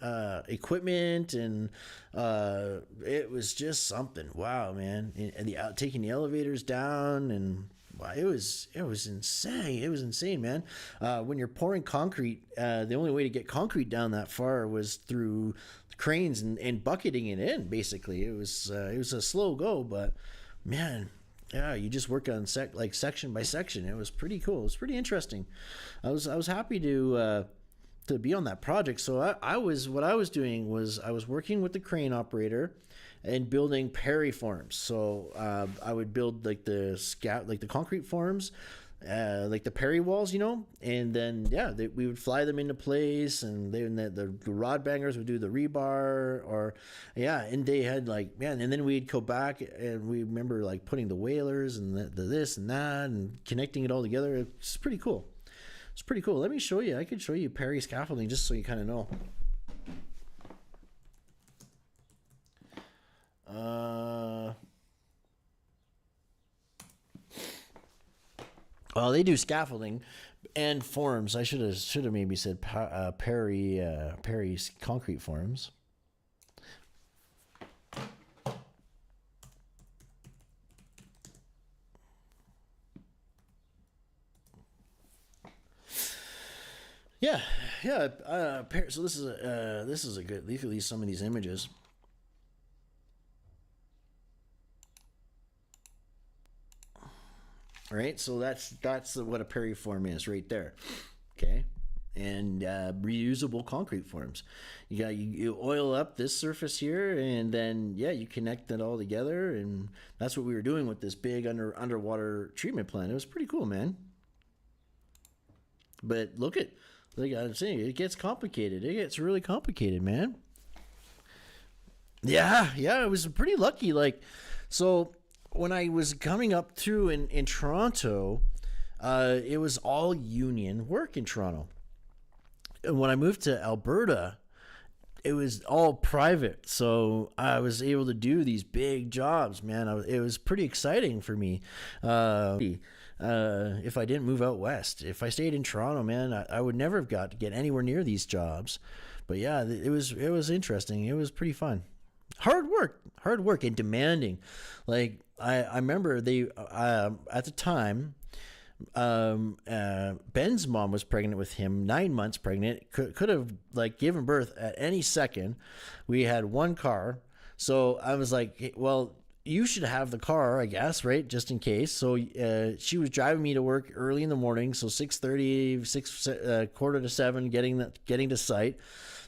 equipment, and it was just something. Wow, man. And taking the elevators down, and wow, it was insane. It was insane, man. When you're pouring concrete, the only way to get concrete down that far was through cranes and bucketing it in. Basically, it was a slow go, but man, yeah, you just work on section by section. It was pretty cool. It was pretty interesting. I was happy to be on that project. So what I was doing was I was working with the crane operator and building Perry forms. So I would build like the concrete forms, like the Perry walls, and then we would fly them into place, and the rod bangers would do the rebar, and they had and then we'd go back and we remember like putting the whalers and the this and that and connecting it all together. It's pretty cool. It's pretty cool. Let me show you. I could show you Perry scaffolding just so you kind of know. Well, they do scaffolding and forms. I should have maybe said Perry's concrete forms. Yeah. So this is a good. Look at some of these images. Right, so that's what a Perry form is right there. Okay, and reusable concrete forms. You oil up this surface here, and then you connect it all together, and that's what we were doing with this big underwater treatment plant. It was pretty cool, man. But like I'm saying, it gets complicated. It gets really complicated, man. Yeah, I was pretty lucky. So when I was coming up through in Toronto, it was all union work in Toronto. And when I moved to Alberta, it was all private, so I was able to do these big jobs, man. It was pretty exciting for me. If I didn't move out west, if I stayed in Toronto, man, I would never have got to get anywhere near these jobs. But yeah, it was interesting. It was pretty fun. Hard work and demanding. Like I remember they at the time. Ben's mom was pregnant with him, 9 months pregnant, could have like given birth at any second. We had one car. So I was like, hey, well, you should have the car, I guess, right? Just in case. So she was driving me to work early in the morning. So 6:30, quarter to 7, getting to site.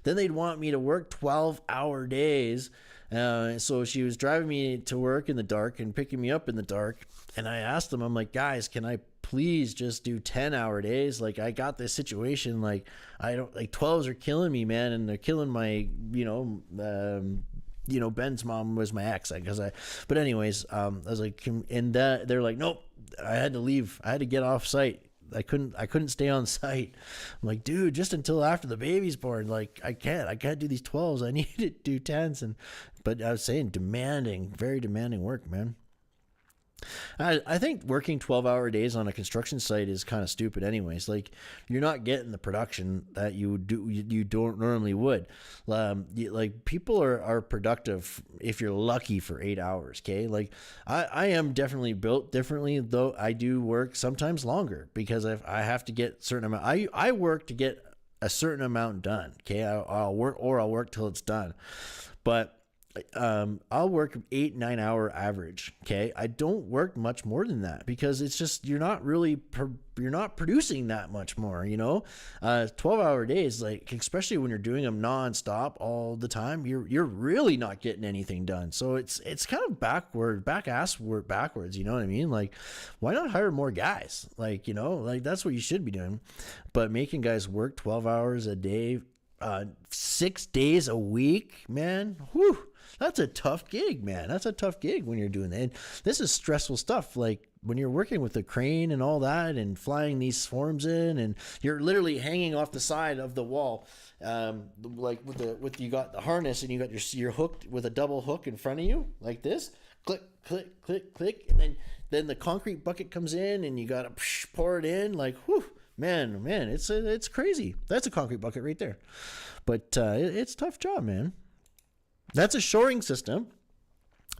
Then they'd want me to work 12-hour days. So she was driving me to work in the dark and picking me up in the dark. And I asked them, I'm like, guys, can I please just do 10-hour days? Like, I got this situation. Like, I don't, like 12s are killing me, man. And they're killing my, Ben's mom was my ex, but anyways, I was like, they're like, nope, I had to leave. I had to get off site. I couldn't stay on site. I'm like, dude, just until after the baby's born. Like, I can't do these 12s. I need to do 10s. But I was saying very demanding work, man. I think working 12-hour days on a construction site is kind of stupid anyways. Like, you're not getting the production that you don't normally would. Like, people are productive if you're lucky for 8 hours. Okay. Like, I am definitely built differently, though. I do work sometimes longer because I have to get certain amount. I work to get a certain amount done. Okay. I'll work till it's done, but I'll work 8-9 hour average. Okay. I don't work much more than that because it's just, you're not producing that much more, 12-hour days, like, especially when you're doing them nonstop all the time, you're really not getting anything done. So it's kind of backwards. You know what I mean? Like, why not hire more guys? Like, like, that's what you should be doing. But making guys work 12 hours a day, 6 days a week, man, whew. That's a tough gig, man. That's a tough gig when you're doing that. And this is stressful stuff. Like, when you're working with the crane and all that and flying these forms in, and you're literally hanging off the side of the wall, like you got the harness and you got you're hooked with a double hook in front of you like this, click, click, click, click. And then the concrete bucket comes in and you got to pour it in, like, whew, man, it's crazy. That's a concrete bucket right there. But it's a tough job, man. That's a shoring system.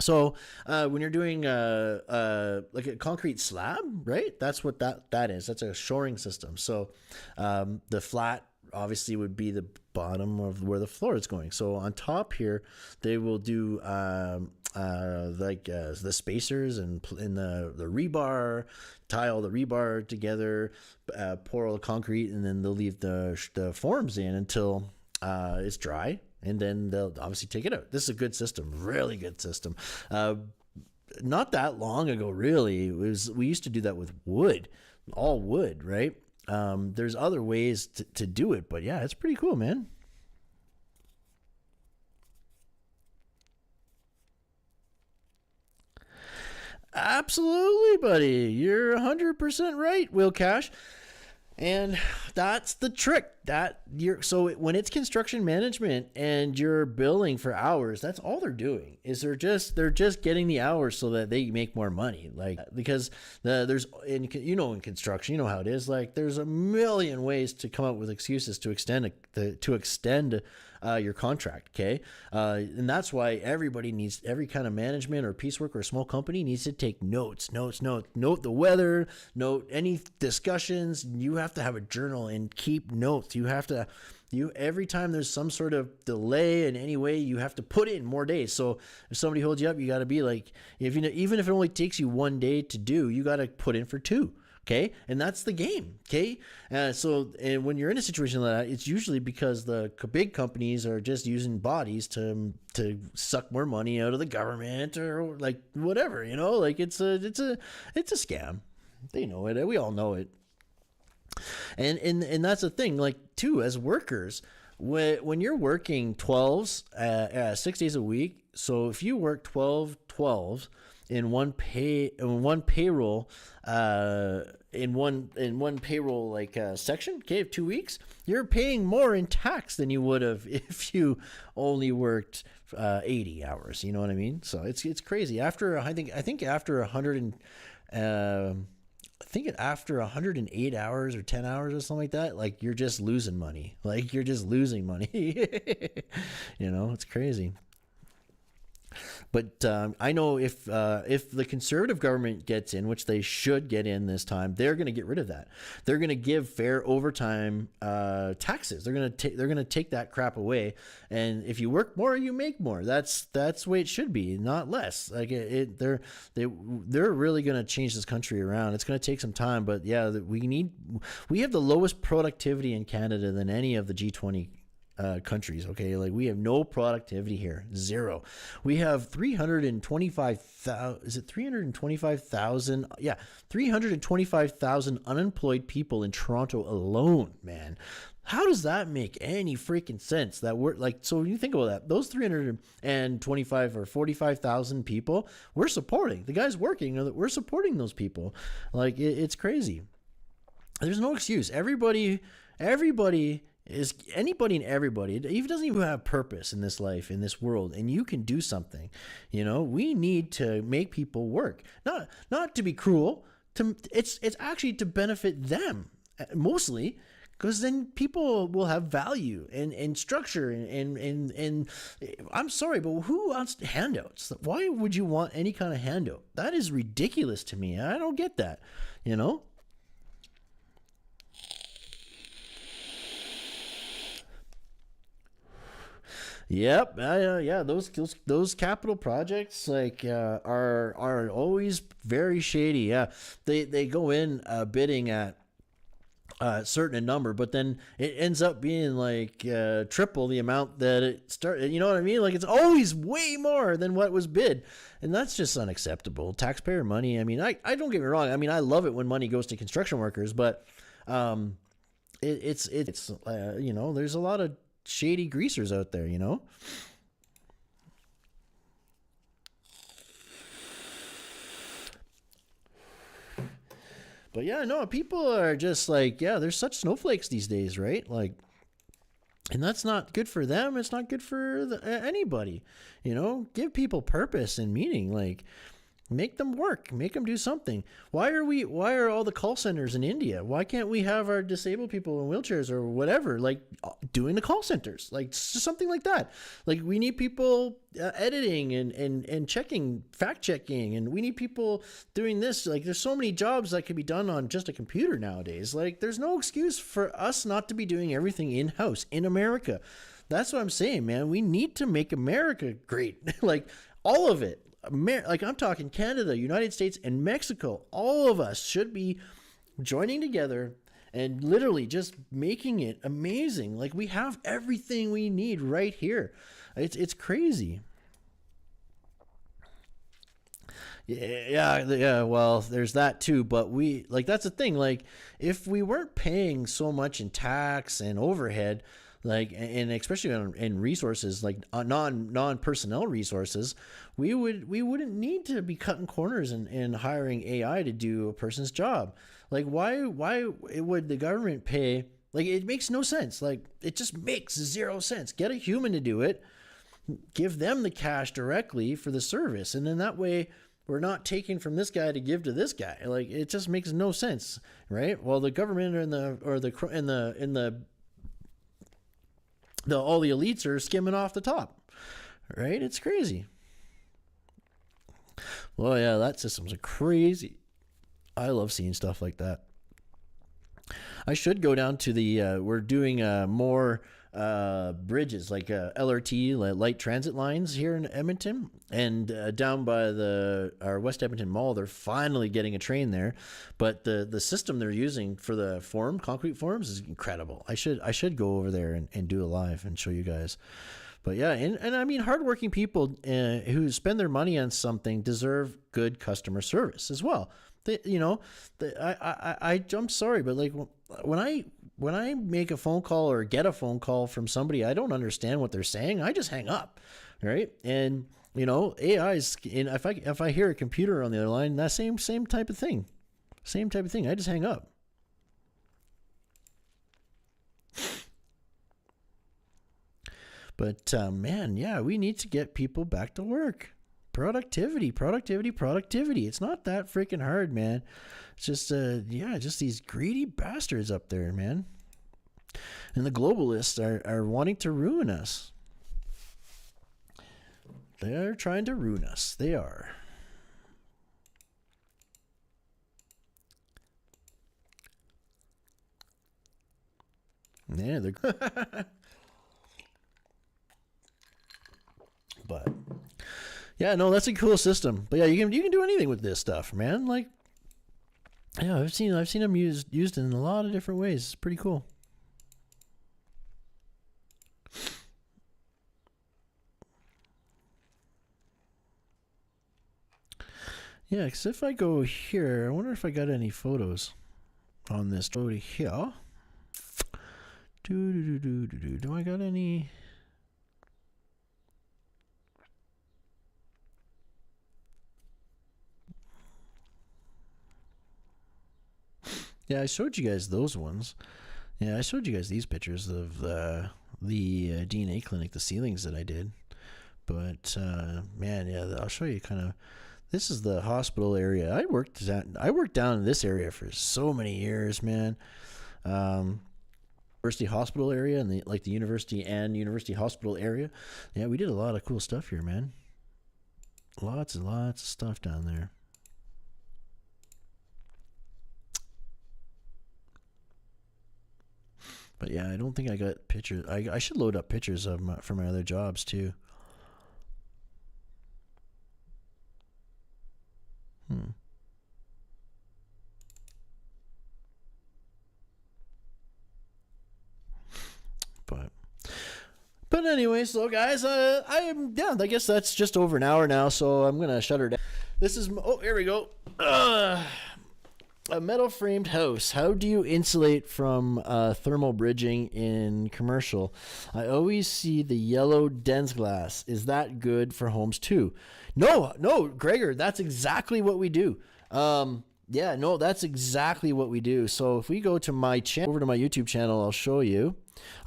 So when you're doing like a concrete slab, right? That's what that is. That's a shoring system. So the flat obviously would be the bottom of where the floor is going. So on top here, they will do the spacers and the rebar, tie all the rebar together, pour all the concrete, and then they'll leave the forms in until it's dry. And then they'll obviously take it out. This is a good system, really good system. Not that long ago, really, we used to do that with wood, all wood, right? There's other ways to do it, but yeah, it's pretty cool, man. Absolutely, buddy. You're 100% right, Will Cash. And that's the trick. So when it's construction management and you're billing for hours, that's all they're doing is they're just getting the hours so that they make more money. Like, because there's in construction, you know how it is. Like, there's a million ways to come up with excuses to extend your contract. Okay. And that's why every kind of management or piecework or small company needs to take note the weather, note any discussions. You have to have a journal and keep notes. Every time there's some sort of delay in any way, you have to put in more days. So if somebody holds you up, you got to be like, even if it only takes you 1 day to do, you got to put in for 2. Okay. And that's the game. Okay. And when you're in a situation like that, it's usually because the big companies are just using bodies to suck more money out of the government or like whatever, like it's a scam. They know it. We all know it. And that's the thing, like, too, as workers, when you're working 12s, 6 days a week. So if you work 12 12s in one payroll, in one payroll like section, okay, of 2 weeks, you're paying more in tax than you would have if you only worked 80 hours. You know what I mean? So it's crazy. After I think after 100 and I think after 108 hours or 10 hours or something like that, like you're just losing money. Like you're just losing money. You know, it's crazy. But I know if the conservative government gets in, which they should get in this time, they're going to get rid of that. They're going to give fair overtime taxes. They're going to take that crap away. And if you work more, you make more. That's the way it should be, not less. Like they're really going to change this country around. It's going to take some time, but yeah, we have the lowest productivity in Canada than any of the G20 countries. Okay, like we have no productivity here, zero. We have 325,000. Is it 325,000? Yeah, 325,000 unemployed people in Toronto alone. Man, how does that make any freaking sense? That we're like, so when you think about that, those 325 or 45,000 people we're supporting. The guys working, we're supporting those people. Like it's crazy. There's no excuse. Everybody is anybody and everybody. It doesn't even have purpose in this life, in this world, and you can do something. You know, we need to make people work, not to be cruel. It's actually to benefit them mostly, because then people will have value and structure and I'm sorry, but who wants handouts? Why would you want any kind of handout? That is ridiculous to me. I don't get that. You know. Yep, yeah. Those capital projects like are always very shady. Yeah, they go in bidding at a certain number, but then it ends up being like triple the amount that it started. You know what I mean? Like it's always way more than what was bid, and that's just unacceptable. Taxpayer money. I mean, I don't get me wrong. I mean, I love it when money goes to construction workers, but it's you know, there's a lot of shady greasers out there, you know. But yeah, no, people are just like, yeah, there's such snowflakes these days, right? Like, and that's not good for them. It's not good for anybody, you know. Give people purpose and meaning. Like, make them work, make them do something. Why are all the call centers in India? Why can't we have our disabled people in wheelchairs or whatever, like doing the call centers, like something like that? Like we need people editing and checking, fact checking, and we need people doing this. Like there's so many jobs that could be done on just a computer nowadays. Like there's no excuse for us not to be doing everything in-house in America. That's what I'm saying, man. We need to make America great. Like all of it. Like I'm talking Canada, United States, and Mexico. All of us should be joining together and literally just making it amazing. Like we have everything we need right here. It's crazy. Yeah. Well, there's that too. But that's the thing. Like if we weren't paying so much in tax and overhead, like, and especially in resources like non personnel resources, we wouldn't need to be cutting corners and hiring AI to do a person's job. Like why would the government pay? Like it makes no sense. Like it just makes zero sense. Get a human to do it, give them the cash directly for the service, and then that way we're not taking from this guy to give to this guy. Like it just makes no sense, right? Well, the government all the elites are skimming off the top, right? It's crazy. Well, yeah, that system's crazy. I love seeing stuff like that. I should go down to the, we're doing more bridges, like LRT, light transit lines here in Edmonton. And down by our West Edmonton Mall, they're finally getting a train there. But the system they're using for the concrete forms is incredible. I should go over there and do a live and show you guys. But yeah, and I mean, hardworking people who spend their money on something deserve good customer service as well. I'm sorry, but like when I make a phone call or get a phone call from somebody, I don't understand what they're saying, I just hang up, right? And you know, AI is, and if I hear a computer on the other line, that same type of thing. Same type of thing. I just hang up. But man, yeah, we need to get people back to work. Productivity. It's not that freaking hard, man. It's just just these greedy bastards up there, man. And the globalists are wanting to ruin us. They're trying to ruin us. They are. Yeah, they're but yeah, no, that's a cool system. But yeah, you can do anything with this stuff, man. Like, yeah, I've seen them used in a lot of different ways. It's pretty cool. Yeah, because if I go here, I wonder if I got any photos on this. Go to here. Do I got any? Yeah, I showed you guys those ones. Yeah, I showed you guys these pictures of the DNA clinic, the ceilings that I did. But man, yeah, I'll show you kind of. This is the hospital area. I worked down in this area for so many years, man. University hospital area and the university hospital area. Yeah, we did a lot of cool stuff here, man. Lots and lots of stuff down there. But yeah, I don't think I got pictures. I should load up pictures of from my other jobs too. But anyways, so guys, I guess that's just over an hour now, so I'm gonna shut her down. This is here we go. A metal framed house. How do you insulate from thermal bridging in commercial? I always see the yellow dense glass. Is that good for homes too? No, Gregor, that's exactly what we do. Yeah, no, that's exactly what we do. So if we go to my channel, over to my YouTube channel, I'll show you.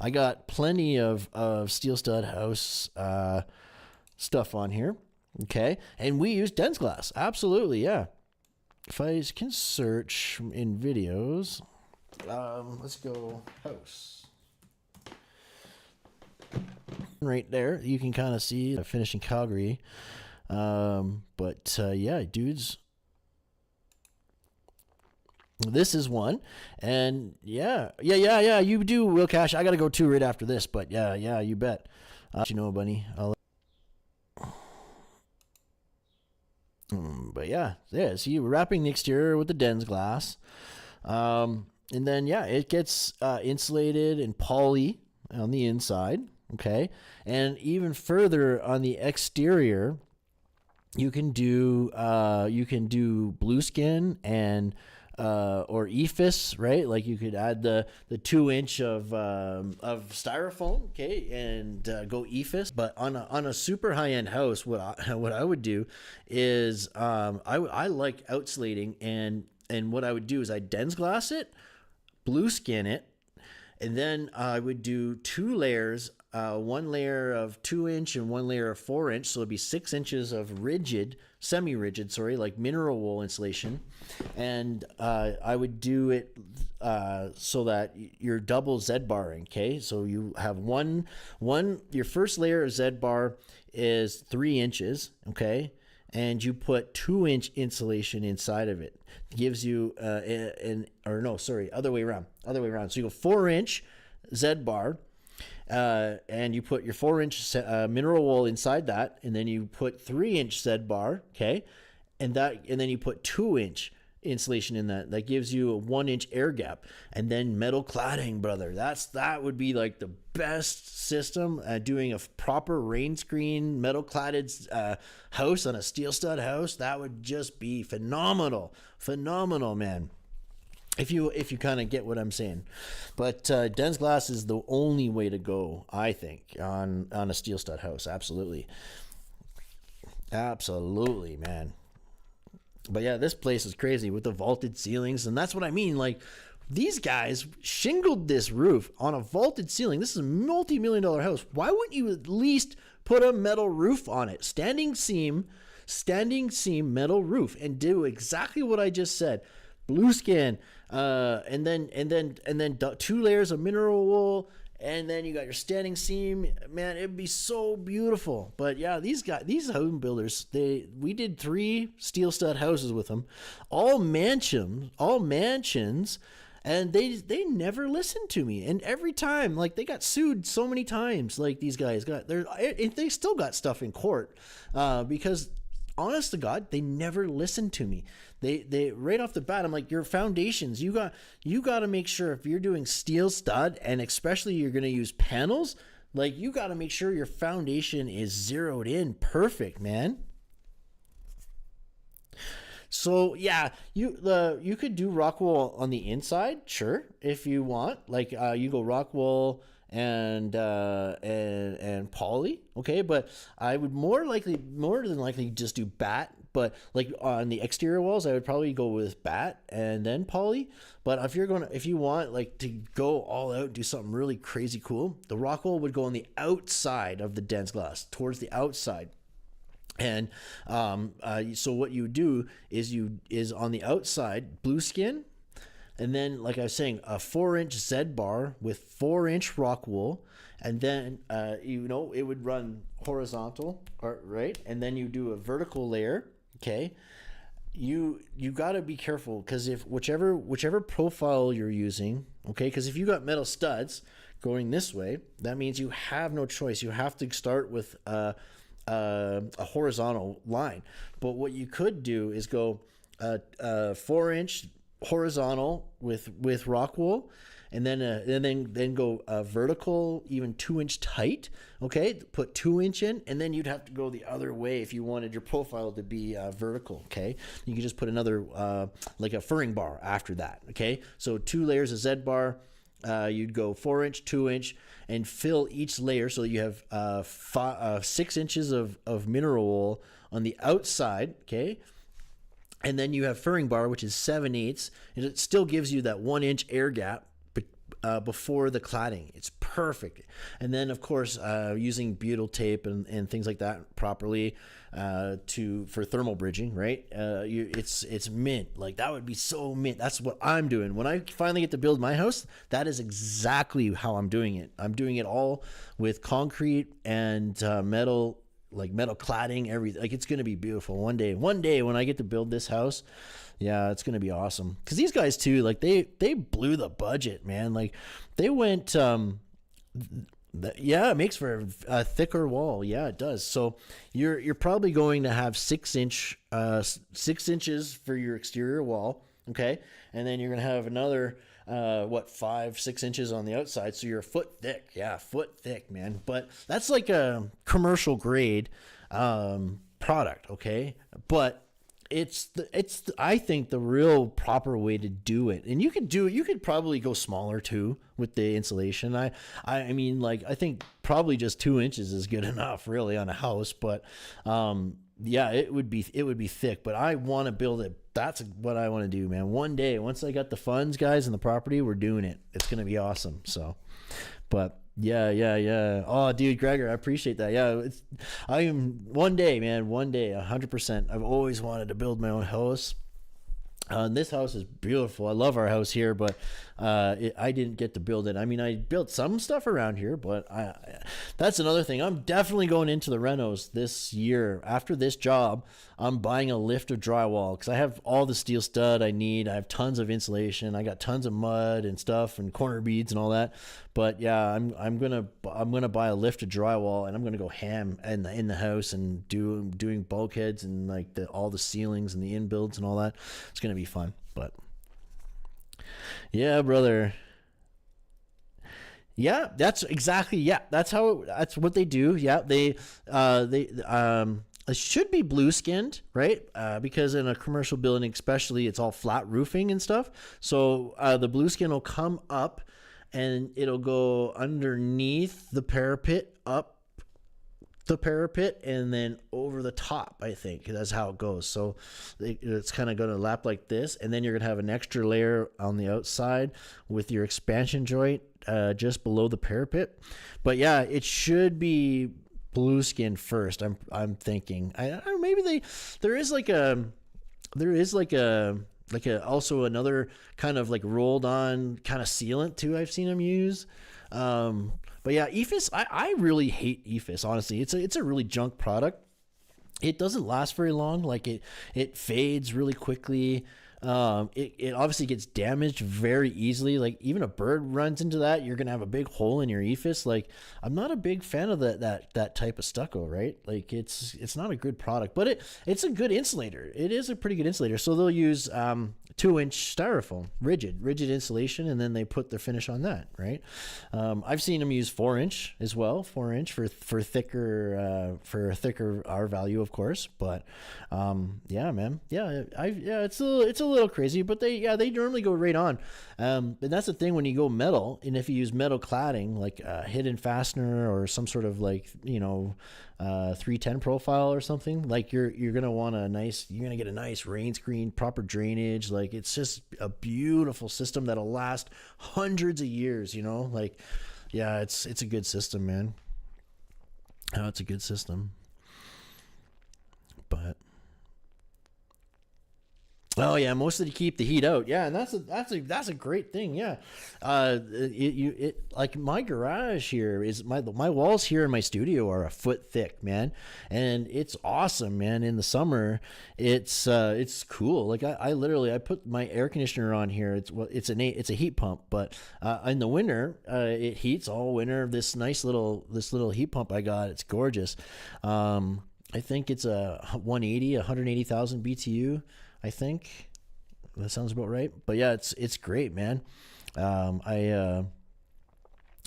I got plenty of steel stud house stuff on here. Okay, and we use dense glass. Absolutely, yeah. If I can search in videos, let's go house. Right there, you can kind of see I finished in Calgary. Yeah, dudes. This is one, and yeah, you do, Will Cash. I gotta go too right after this, but yeah, you bet. You know, bunny. But yeah, see, we're wrapping the exterior with the dense glass, and then yeah, it gets insulated and poly on the inside. Okay, and even further on the exterior, you can do blue skin and or EFIS, right? Like you could add the 2-inch of styrofoam, okay, and go EFIS. But on a super high end house, what I would do is I like outsulating, and what I would do is I dense glass it, blue skin it, and then I would do 2 layers. 1 layer of 2-inch and 1 layer of 4-inch, so it'd be 6 inches of semi-rigid, like mineral wool insulation, and I would do it so that you're double Z-barring. Okay, so you have your first layer of Z-bar is 3 inches. Okay, and you put 2-inch insulation inside of it. It gives you other way around. So you go 4-inch Z-bar. And you put your 4-inch mineral wool inside that, and then you put 3-inch Z-bar, okay, and then you put 2-inch insulation in that. That gives you a 1-inch air gap, and then metal cladding, brother. That would be like the best system. Doing a proper rain screen metal cladded house on a steel stud house, that would just be phenomenal, man. If you kind of get what I'm saying. But dense glass is the only way to go, I think, on a steel stud house. Absolutely, man. But yeah, this place is crazy with the vaulted ceilings. And that's what I mean. Like, these guys shingled this roof on a vaulted ceiling. This is a multi-million-dollar house. Why wouldn't you at least put a metal roof on it? Standing seam metal roof, and do exactly what I just said. Blue skin, and then 2 layers of mineral wool, and then you got your standing seam. Man, it'd be so beautiful. But yeah, these home builders, we did 3 steel stud houses with them, all mansions, and they never listened to me. And every time, like, they got sued so many times. Like, these guys they still got stuff in court, because honest to God, they never listened to me. They right off the bat, I'm like, your foundations, you got to make sure, if you're doing steel stud, and especially you're going to use panels, like, you got to make sure your foundation is zeroed in perfect, man. So yeah, you could do rock wool on the inside, sure, if you want. Like, you go rock wool and poly, okay, but I would more than likely just do bat. But like on the exterior walls, I would probably go with bat and then poly. But if you want like to go all out and do something really crazy cool, the rock wool would go on the outside of the dense glass, towards the outside. And so what you do is on the outside, blue skin, and then, like I was saying, a 4-inch Z bar with 4-inch rock wool, and then it would run horizontal, right? And then you do a vertical layer. Okay, you got to be careful, because if whichever profile you're using, okay, because if you got metal studs going this way, that means you have no choice. You have to start with a horizontal line. But what you could do is go 4-inch horizontal with rock wool, and then go vertical, even 2-inch tight. Okay, put 2-inch in, and then you'd have to go the other way if you wanted your profile to be vertical. Okay, you could just put another like a furring bar after that. Okay, so 2 layers of Z bar. You'd go 4-inch, 2-inch, and fill each layer so that you have 6 inches of mineral wool on the outside. Okay. And then you have furring bar, which is 7/8, and it still gives you that 1-inch air gap before the cladding. It's perfect. And then, of course, using butyl tape and things like that properly for thermal bridging, right? It's mint. Like, that would be so mint. That's what I'm doing. When I finally get to build my house, that is exactly how I'm doing it. I'm doing it all with concrete and metal, like metal cladding, everything. Like, it's going to be beautiful one day when I get to build this house. Yeah, it's going to be awesome. Because these guys too, like, they blew the budget, man. Like, they went, it makes for a thicker wall. Yeah, it does. So you're probably going to have 6 inches for your exterior wall. Okay. And then you're going to have another, 5-6 inches on the outside. So you're a foot thick. Yeah. Foot thick, man. But that's like a commercial grade, product. Okay. But I think the real proper way to do it. And you could probably go smaller too with the insulation. I mean, like, I think probably just 2 inches is good enough really on a house, but yeah, it would be thick, but I want to build it. That's what I want to do, man. One day, once I got the funds, guys, and the property, we're doing it. It's going to be awesome. So, but yeah. Oh, dude, Gregor, I appreciate that. Yeah, I am one day, man. One day, 100%. I've always wanted to build my own house. This house is beautiful. I love our house here, but I didn't get to build it. I mean, I built some stuff around here, but that's another thing. I'm definitely going into the renos this year. After this job, I'm buying a lift of drywall because I have all the steel stud I need. I have tons of insulation. I got tons of mud and stuff and corner beads and all that. But yeah, I'm gonna buy a lift of drywall, and I'm gonna go ham in the house and doing bulkheads and like all the ceilings and the in-builds and all that. It's gonna be fun. But yeah, brother. Yeah, that's exactly. Yeah, that's what they do. Yeah, they it should be blue skinned, right? Because in a commercial building, especially, it's all flat roofing and stuff. So the blue skin will come up, and it'll go underneath the parapet up the parapet and then over the top. I think that's how it goes. So it's kind of going to lap like this, and then you're going to have an extra layer on the outside with your expansion joint just below the parapet. But yeah, it should be blue skin first. I'm thinking. I don't know, maybe there is like a also another kind of like rolled on kind of sealant too. I've seen them use. But yeah, EFIS, I really hate EFIS, honestly. It's a really junk product. It doesn't last very long. Like it fades really quickly. It obviously gets damaged very easily. Like even a bird runs into that, you're gonna have a big hole in your EFIS. Like I'm not a big fan of that type of stucco, right? Like it's not a good product, but it's a good insulator. It is a pretty good insulator. So they'll use 2-inch styrofoam, rigid insulation, and then they put their finish on that, right? I've seen them use 4-inch as well, 4-inch for a thicker R value, of course. But yeah, man, it's a little crazy, but they normally go right on. And that's the thing when you go metal, and if you use metal cladding like a hidden fastener or some sort of like 310 profile or something, like you're gonna get a nice rain screen, proper drainage. Like it's just a beautiful system that'll last hundreds of years. Like yeah, it's a good system, man. It's a good system. But oh yeah, mostly to keep the heat out. Yeah, and that's a great thing. Yeah, like my garage here is my walls here in my studio are a foot thick, man, and it's awesome, man. In the summer, it's cool. Like I literally put my air conditioner on here. It's a heat pump, but in the winter, it heats all winter. This little heat pump I got, it's gorgeous. I think it's a 180,000 BTU. I think that sounds about right. But yeah, it's great, man. But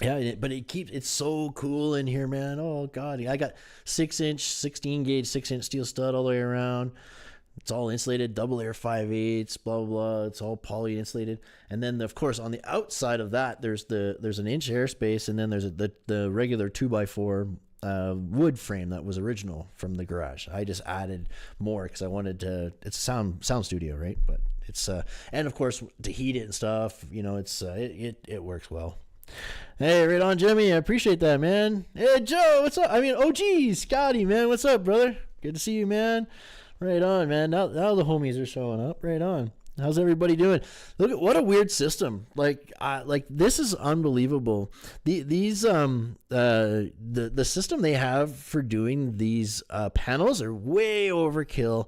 it's so cool in here, man. Oh god, I got 6-inch, 16 gauge, 6-inch steel stud all the way around. It's all insulated, double layer 5/8, blah blah blah. It's all poly insulated, and then of course on the outside of that, there's an inch airspace, and then there's the regular 2x4 wood frame that was original from the garage. I just added more because I wanted to. It's a sound studio, right? But it's and of course to heat it and stuff. It works well. Hey, right on, Jimmy. I appreciate that, man. Hey, Joe, what's up? I mean, OG Scotty, man, what's up, brother? Good to see you, man. Right on, man. Now the homies are showing up. Right on. How's everybody doing? Look at what a weird system. Like this is unbelievable. The system they have for doing these panels are way overkill.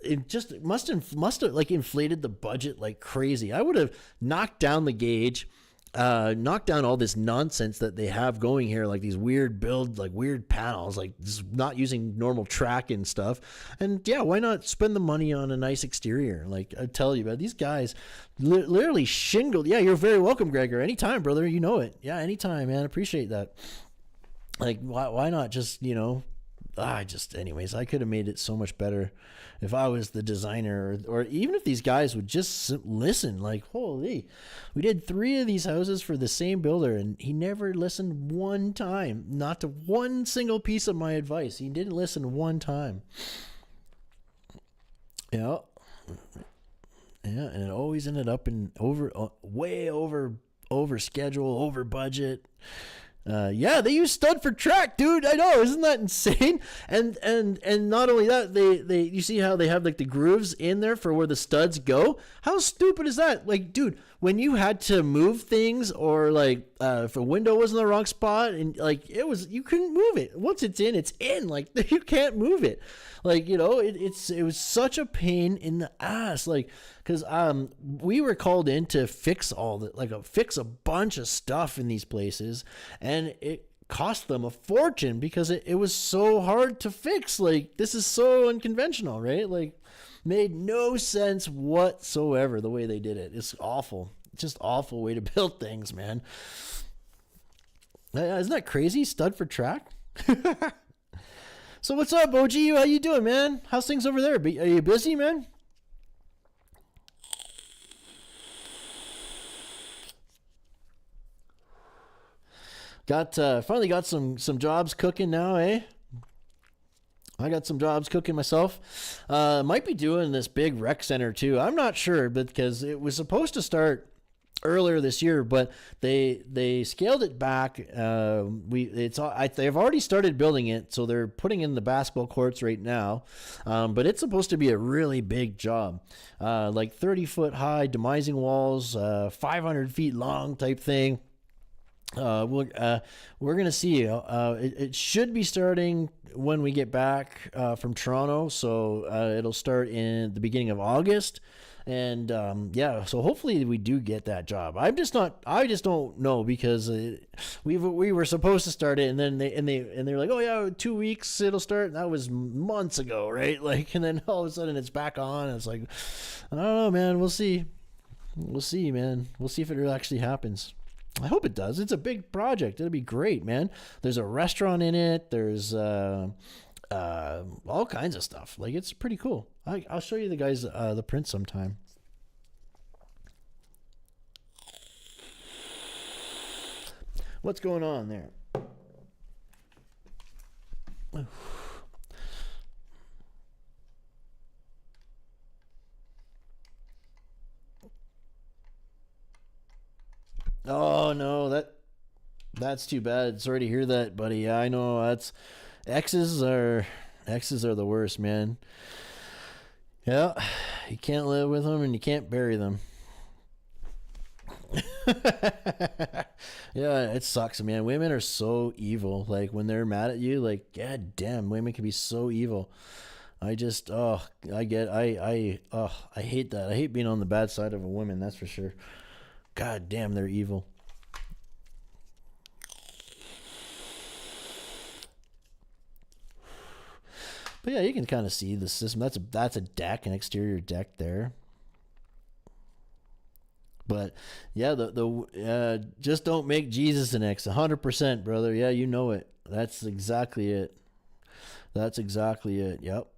It just must have like inflated the budget like crazy. I would have knocked down the gauge, knock down all this nonsense that they have going here, like these weird build, like weird panels, like just not using normal track and stuff. And yeah, why not spend the money on a nice exterior? Like I tell you, man, these guys literally shingled. Yeah, you're very welcome, Gregor. Anytime, brother. You know it. Yeah, anytime, man. Appreciate that. Like, why not just, anyways, I could have made it so much better if I was the designer, or even if these guys would just listen. Like, holy, we did 3 of these houses for the same builder, and he never listened one time, not to one single piece of my advice. He didn't listen one time. Yeah, and it always ended up in way over schedule, over budget. Yeah, they use stud for track, dude. I know, isn't that insane? And not only that, they you see how they have like the grooves in there for where the studs go? How stupid is that? Like, dude, when you had to move things, or like if a window was in the wrong spot, and like you couldn't move it. Once it's in, it's in. Like you can't move it. Like, it was such a pain in the ass. Like, because we were called in to fix fix a bunch of stuff in these places, and it cost them a fortune because it was so hard to fix. Like, this is so unconventional, right? Like, made no sense whatsoever the way they did it. It's awful. It's just awful way to build things, man. Isn't that crazy? Stud for track. So what's up, OG? How you doing, man? How's things over there? Are you busy, man? Got finally got some jobs cooking now, eh? I got some jobs cooking myself. Might be doing this big rec center too. I'm not sure, but because it was supposed to start earlier this year, but they scaled it back. They've already started building it, so they're putting in the basketball courts right now. But it's supposed to be a really big job, like 30-foot high demising walls, 500 feet long type thing. We're gonna see. It should be starting when we get back from Toronto, so it'll start in the beginning of August, and yeah. So hopefully we do get that job. I just don't know because we were supposed to start it, and then they were like, oh yeah, 2 weeks it'll start. And that was months ago, right? Like, and then all of a sudden it's back on. And it's like, I don't know, man. We'll see, man. We'll see if it really actually happens. I hope it does. It's a big project. It'll be great, man. There's a restaurant in it. There's all kinds of stuff. Like, it's pretty cool. I'll show you the guys the print sometime. What's going on there? Oh no, that's too bad. Sorry to hear that, buddy. Yeah, I know that's exes are the worst, man. Yeah, you can't live with them and you can't bury them. Yeah, it sucks, man. Women are so evil. Like when they're mad at you, like god damn, women can be so evil. I just I hate that. I hate being on the bad side of a woman, that's for sure. God damn, they're evil. But yeah, you can kind of see the system. That's a deck, an exterior deck there. But yeah, the just don't make Jesus an X. 100%, brother. Yeah, you know it. That's exactly it. That's exactly it. Yep.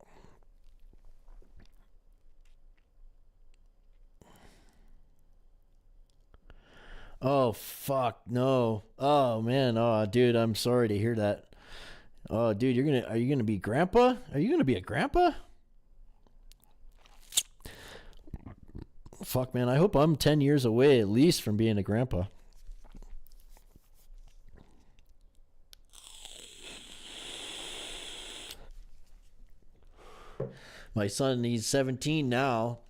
Oh fuck no. Oh man. Oh dude, I'm sorry to hear that. Oh dude, are you gonna be grandpa? Are you gonna be a grandpa? Fuck man, I hope I'm 10 years away at least from being a grandpa. My son, he's 17 now.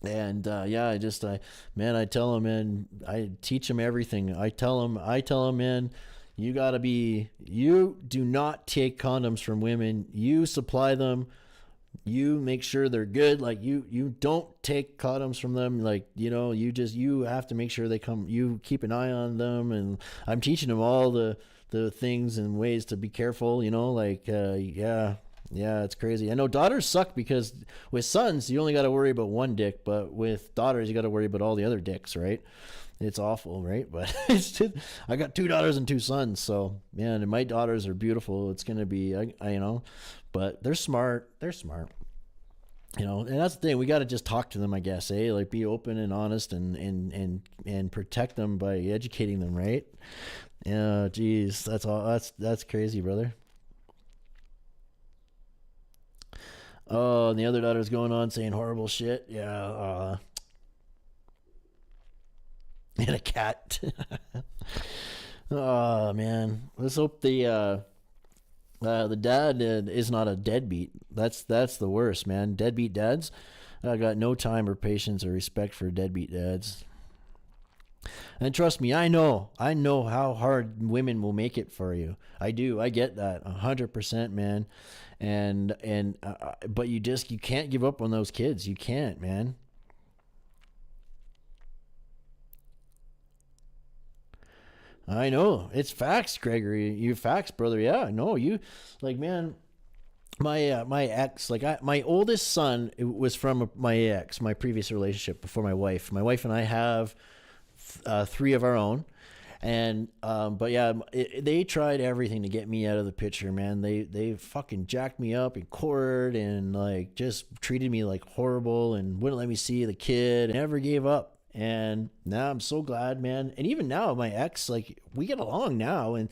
And yeah, man, I tell him, man, I teach him everything. I tell him, man, you do not take condoms from women. You supply them. You make sure they're good. Like you don't take condoms from them. Like, you have to make sure they come, you keep an eye on them. And I'm teaching them all the things and ways to be careful, like, yeah. Yeah, it's crazy. I know daughters suck because with sons, you only got to worry about one dick, but with daughters, you got to worry about all the other dicks, right? It's awful, right? But I got 2 daughters and 2 sons, so man, and my daughters are beautiful. It's gonna be, but they're smart. They're smart, and that's the thing. We got to just talk to them, I guess, eh? Like be open and honest, and protect them by educating them, right? Yeah, geez, that's all. That's crazy, brother. Oh, and the other daughter's going on saying horrible shit. Yeah, and a cat. Oh man, let's hope the dad is not a deadbeat. That's the worst, man. Deadbeat dads. I got no time or patience or respect for deadbeat dads. And trust me, I know how hard women will make it for you. I do. I get that 100%, man. And but you can't give up on those kids. You can't, man. I know it's facts, Gregory. You facts, brother. Yeah, I know you. Like, man, my ex, like my oldest son, it was from my ex, my previous relationship before my wife. My wife and I have 3 of our own. And but yeah, they tried everything to get me out of the picture, man. They fucking jacked me up in court and like just treated me like horrible and wouldn't let me see the kid. Never gave up. And now I'm so glad, man. And even now, my ex, like, we get along now, and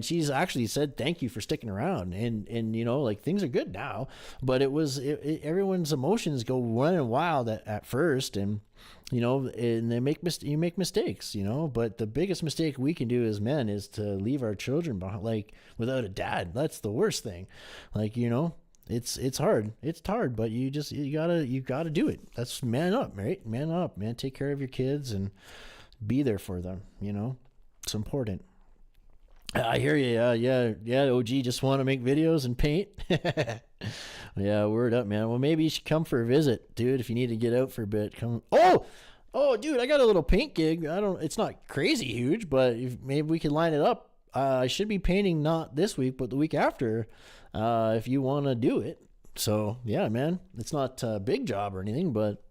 she's actually said thank you for sticking around, and you know, like, things are good now. But everyone's emotions go running wild at first, and you know, and you make mistakes, you know. But the biggest mistake we can do as men is to leave our children behind, like, without a dad. That's the worst thing. Like, you know, it's hard. It's hard, but you gotta do it. That's man up, right? Man up, man. Take care of your kids and be there for them. You know, it's important. I hear you. Yeah. OG just want to make videos and paint. Yeah, word up, man. Well, maybe you should come for a visit, dude. If you need to get out for a bit, come. Oh, dude, I got a little paint gig. It's not crazy huge, but maybe we could line it up. I should be painting not this week, but the week after, if you want to do it. So yeah, man, it's not a big job or anything, but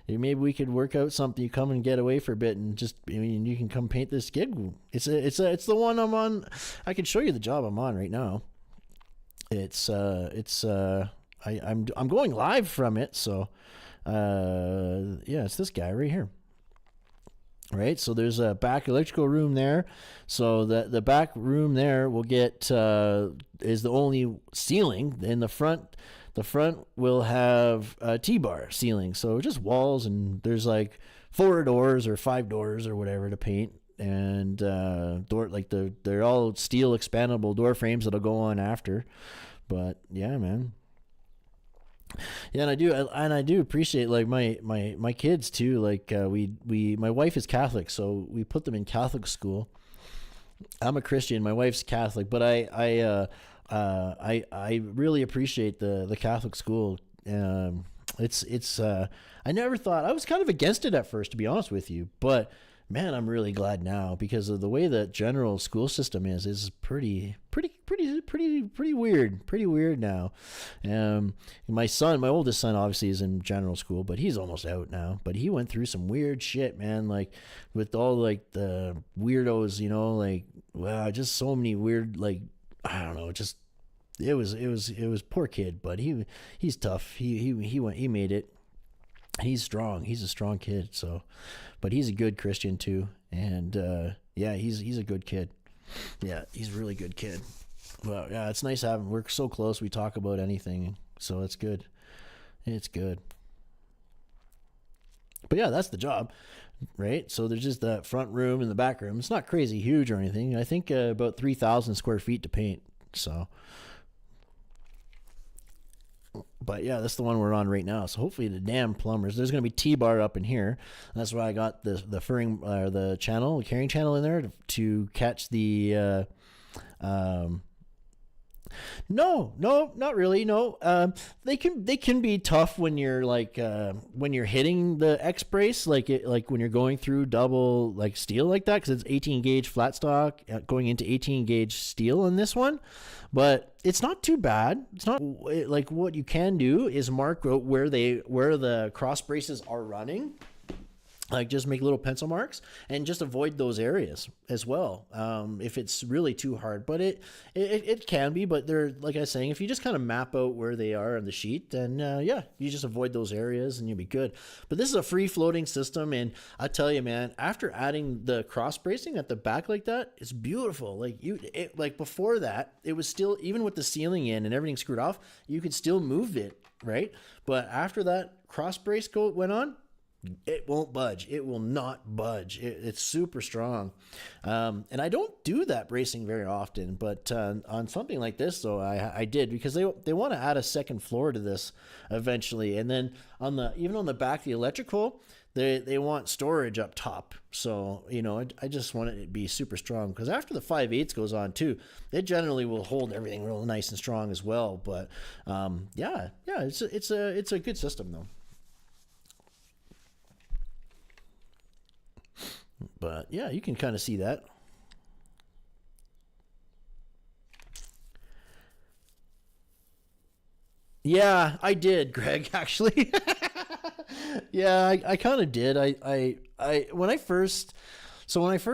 maybe we could work out something. You come and get away for a bit, and you can come paint this gig. It's the one I'm on. I can show you the job I'm on right now. I'm going live from it. So, yeah, it's this guy right here. Right, so there's a back electrical room there. So the back room there will get is the only ceiling. In the front will have a T-bar ceiling. So just walls, and there's like 4 doors or 5 doors or whatever to paint, and they're all steel expandable door frames that'll go on after. But yeah, man. Yeah, and I do appreciate, like, my kids too. Like, my wife is Catholic, so we put them in Catholic school. I'm a Christian, my wife's Catholic, but I really appreciate the Catholic school. I never thought, I was kind of against it at first, to be honest with you, but man, I'm really glad now, because of the way the general school system is pretty weird now. My oldest son obviously is in general school, but he's almost out now. But he went through some weird shit, man, like with all like the weirdos, you know, like, wow, just so many weird, like, I don't know, just it was poor kid, but he's tough. He made it. He's strong. He's a strong kid. So, but he's a good Christian too. And, yeah, he's a good kid. Yeah, he's a really good kid. Well, yeah, it's nice having, we're so close. We talk about anything. So it's good. It's good. But yeah, that's the job, right? So there's just the front room and the back room. It's not crazy huge or anything. I think about 3,000 square feet to paint. So, but yeah, that's the one we're on right now. So hopefully the damn plumbers, there's going to be T-bar up in here. That's why I got the carrying channel in there to catch the, no, not really. No, they can be tough when you're like, when you're hitting the X brace, like when you're going through double like steel like that, cause it's 18 gauge flat stock going into 18 gauge steel in this one. But it's not too bad. It's not like, what you can do is mark out where the cross braces are running. Like, just make little pencil marks and just avoid those areas as well. If it's really too hard, but it can be, but they're, like I was saying, if you just kind of map out where they are on the sheet, then yeah, you just avoid those areas and you'll be good. But this is a free floating system. And I tell you, man, after adding the cross bracing at the back like that, it's beautiful. Like before that, it was still, even with the ceiling in and everything screwed off, you could still move it, right? But after that cross brace went on, it won't budge. It will not budge. It's super strong. And I don't do that bracing very often, but on something like this, though, I did, because they want to add a second floor to this eventually. And then even on the back, the electrical, they want storage up top. So, you know, I just want it to be super strong, because after the 5/8 goes on too, it generally will hold everything real nice and strong as well. But yeah, it's a good system though. But yeah, you can kind of see that. Yeah, I did, Greg, actually. Yeah, I kind of did. When I first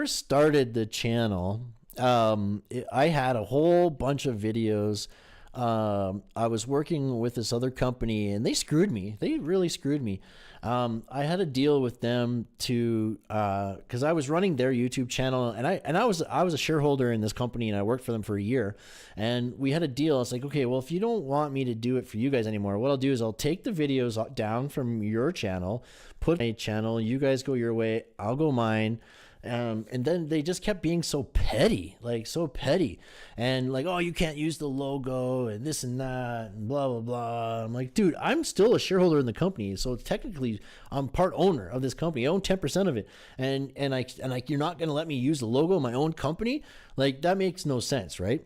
started the channel, I had a whole bunch of videos. I was working with this other company, and they screwed me. They really screwed me. I had a deal with them to, cause I was running their YouTube channel, and I was a shareholder in this company, and I worked for them for a year, and we had a deal. It's like, okay, well, if you don't want me to do it for you guys anymore, what I'll do is I'll take the videos down from your channel, put my channel, you guys go your way, I'll go mine. And then they just kept being so petty, and like, oh, you can't use the logo and this and that and blah, blah, blah. I'm like, dude, I'm still a shareholder in the company. So technically I'm part owner of this company. I own 10% of it. And you're not going to let me use the logo of my own company. Like, that makes no sense. Right.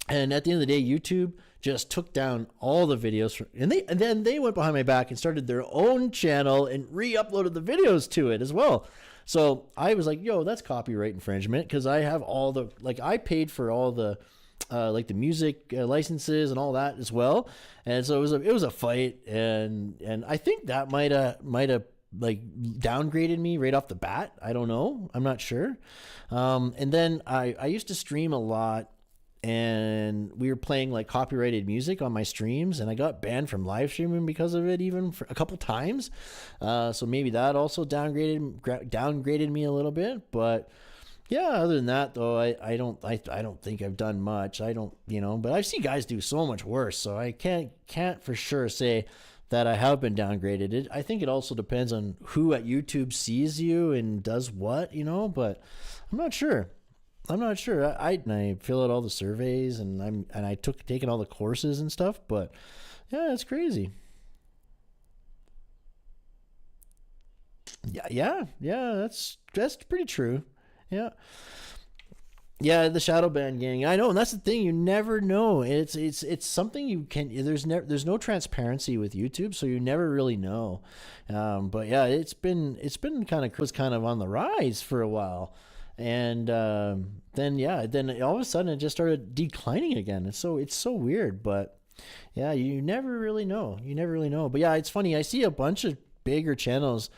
And at the end of the day, YouTube just took down all the videos and then they went behind my back and started their own channel and re-uploaded the videos to it as well. So I was like, yo, that's copyright infringement, because I have all the, like, I paid for all the like the music licenses and all that as well. And so it was a fight, and I think that might have like downgraded me right off the bat. I don't know. I'm not sure. And then I used to stream a lot, and we were playing like copyrighted music on my streams, and I got banned from live streaming because of it, even for a couple times. So maybe that also downgraded me a little bit. But yeah, other than that though, I don't think I've done much. I don't, but I see guys do so much worse, so I can't for sure say that I have been downgraded. I think it also depends on who at YouTube sees you and does what, but I'm not sure. I fill out all the surveys, and I taken all the courses and stuff, but yeah, it's crazy. Yeah, that's pretty true. Yeah. Yeah, the shadow ban gang. I know, and that's the thing. You never know. It's something you can. There's no transparency with YouTube, so you never really know. But yeah, it's been was kind of on the rise for a while. And then all of a sudden it just started declining again. It's so weird, but yeah, you never really know. But yeah, it's funny. I see a bunch of bigger channels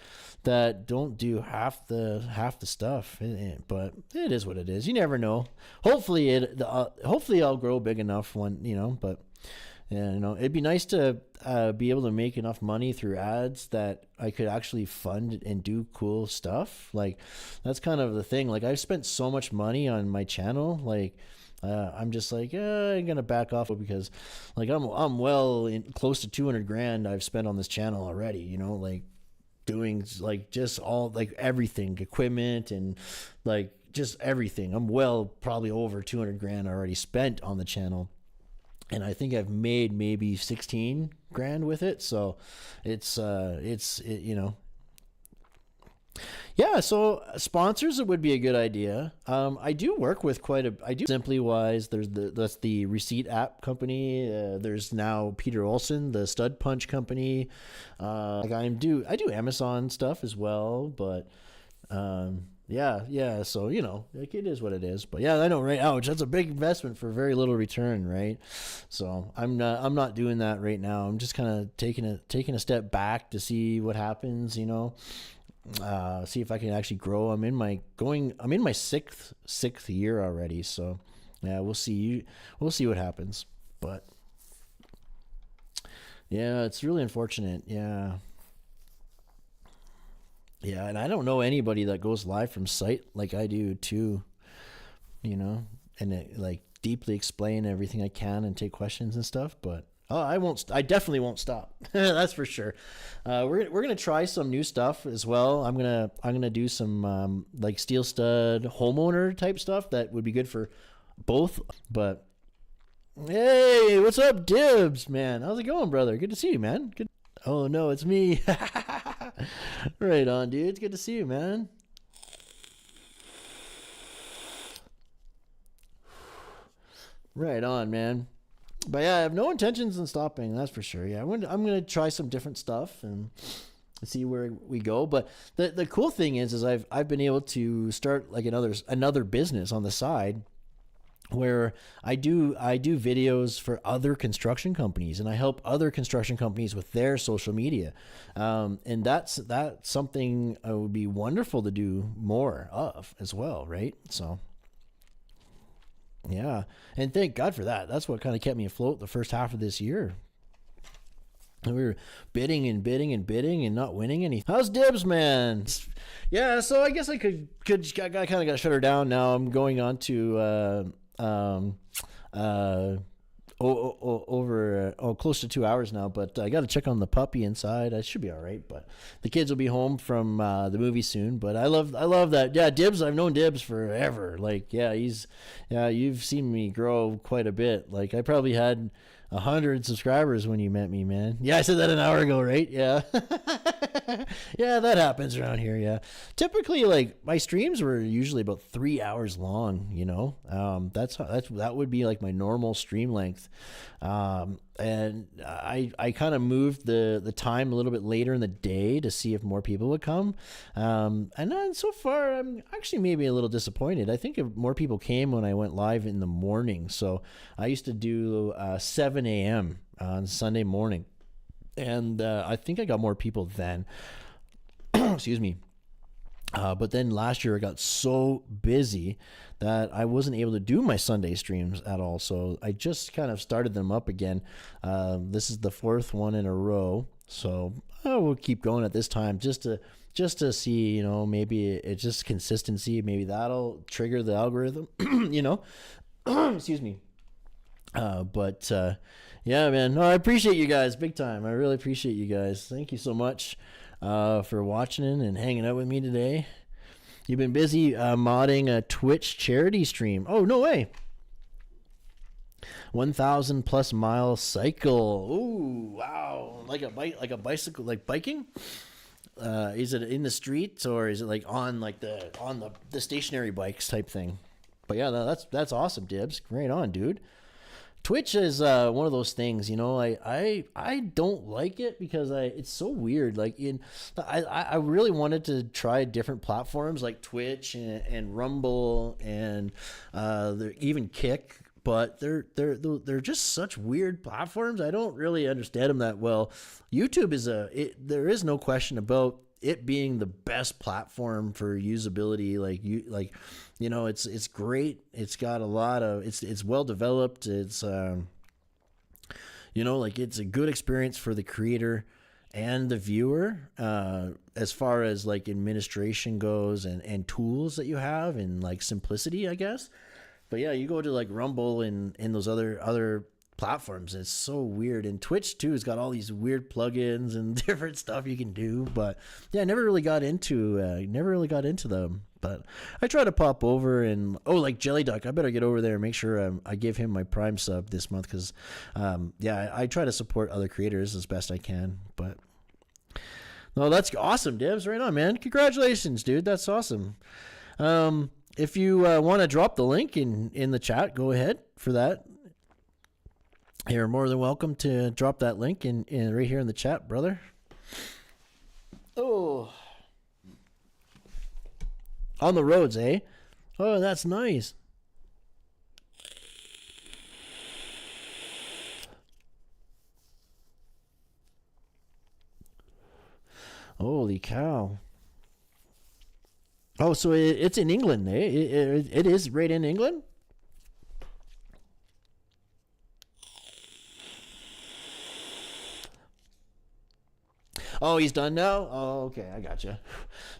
that don't do half the stuff, but it is what it is. You never know. Hopefully I'll grow big enough when, but yeah, it'd be nice to be able to make enough money through ads that I could actually fund and do cool stuff. Like, that's kind of the thing. Like, I've spent so much money on my channel. Like, I'm just like, I'm gonna back off, because like I'm well in close to 200 grand I've spent on this channel already. Like doing like just all like everything, equipment and like just everything. I'm well probably over 200 grand already spent on the channel. And I think I've made maybe 16 grand with it. So it's yeah. So sponsors, it would be a good idea. I do work with Simply Wise. That's the receipt app company. There's now Peter Olson, the stud punch company. Like I do Amazon stuff as well, but, yeah. So, like it is what it is, but yeah, I know, right? Ouch. That's a big investment for very little return, right? So I'm not doing that right now. I'm just kind of taking a step back to see what happens, see if I can actually grow. I'm in my sixth year already. So yeah, we'll see what happens, but yeah, it's really unfortunate. Yeah, and I don't know anybody that goes live from site like I do too, and like deeply explain everything I can and take questions and stuff. But I definitely won't stop. That's for sure. We're gonna try some new stuff as well. I'm gonna do some like steel stud homeowner type stuff that would be good for both. But hey, what's up, Dibs, man? How's it going, brother? Good to see you, man. Good. Oh no, it's me. Right on, dude. It's good to see you, man. Right on, man. But yeah, I have no intentions in stopping. That's for sure. Yeah, I'm gonna try some different stuff and see where we go. But the cool thing is I've been able to start like another business on the side, where I do videos for other construction companies, and I help other construction companies with their social media, and that's something I would be wonderful to do more of as well, right? So yeah, and thank God for that. That's what kind of kept me afloat the first half of this year. We were bidding and bidding and bidding and not winning any. How's Dibs, man? Yeah, so I guess I I kind of got to shut her down now. I'm going on to close to 2 hours now, but I got to check on the puppy inside. I should be all right, but the kids will be home from the movie soon. But I love that. Yeah, Dibs. I've known Dibs forever. Like, yeah, you've seen me grow quite a bit. Like, I probably had 100 subscribers when you met me, man. Yeah, I said that an hour ago, right? Yeah. Yeah, that happens around here, yeah. Typically, like, my streams were usually about 3 hours long, you know? That would be, like, my normal stream length. And I kind of moved the time a little bit later in the day to see if more people would come. And then so far, I'm actually maybe a little disappointed. I think if more people came when I went live in the morning. So I used to do 7 a.m. on Sunday morning. And I think I got more people then. Excuse me. But then last year I got so busy that I wasn't able to do my Sunday streams at all. So I just kind of started them up again. This is the fourth one in a row. So we'll keep going at this time just to see, you know, maybe it's just consistency. Maybe that'll trigger the algorithm, you know. Excuse me. Yeah, man. No, I appreciate you guys big time. I really appreciate you guys. Thank you so much for watching and hanging out with me today. You've been busy modding a Twitch charity stream. Oh, no way. 1,000 plus mile cycle. Ooh, wow. Like a bicycle, like biking? Is it in the streets or is it like on the stationary bikes type thing? But yeah, that's awesome, Dibs. Right on, dude. Twitch is one of those things, you know. I don't like it because it's so weird. Like I really wanted to try different platforms like Twitch and Rumble and even Kick, but they're just such weird platforms. I don't really understand them that well. YouTube there is no question about it being the best platform for usability. You know, it's great. It's got a lot of it's well developed. It's you know, like it's a good experience for the creator and the viewer as far as like administration goes and tools that you have and like simplicity, I guess. But yeah, you go to like Rumble and those other platforms, it's so weird. And Twitch too has got all these weird plugins and different stuff you can do. But yeah, I never really got into them. But I try to pop over and like Jelly Duck, I better get over there and make sure I give him my Prime sub this month because yeah, I try to support other creators as best I can. But no, that's awesome, Dibs. Right on, man. Congratulations, dude. That's awesome. If you want to drop the link in the chat, go ahead for that. You're more than welcome to drop that link in right here in the chat, brother. Oh. On the roads, eh? Oh, that's nice. Holy cow. Oh, so it's in England, eh? It is right in England? Oh, he's done now? Oh, okay, I gotcha.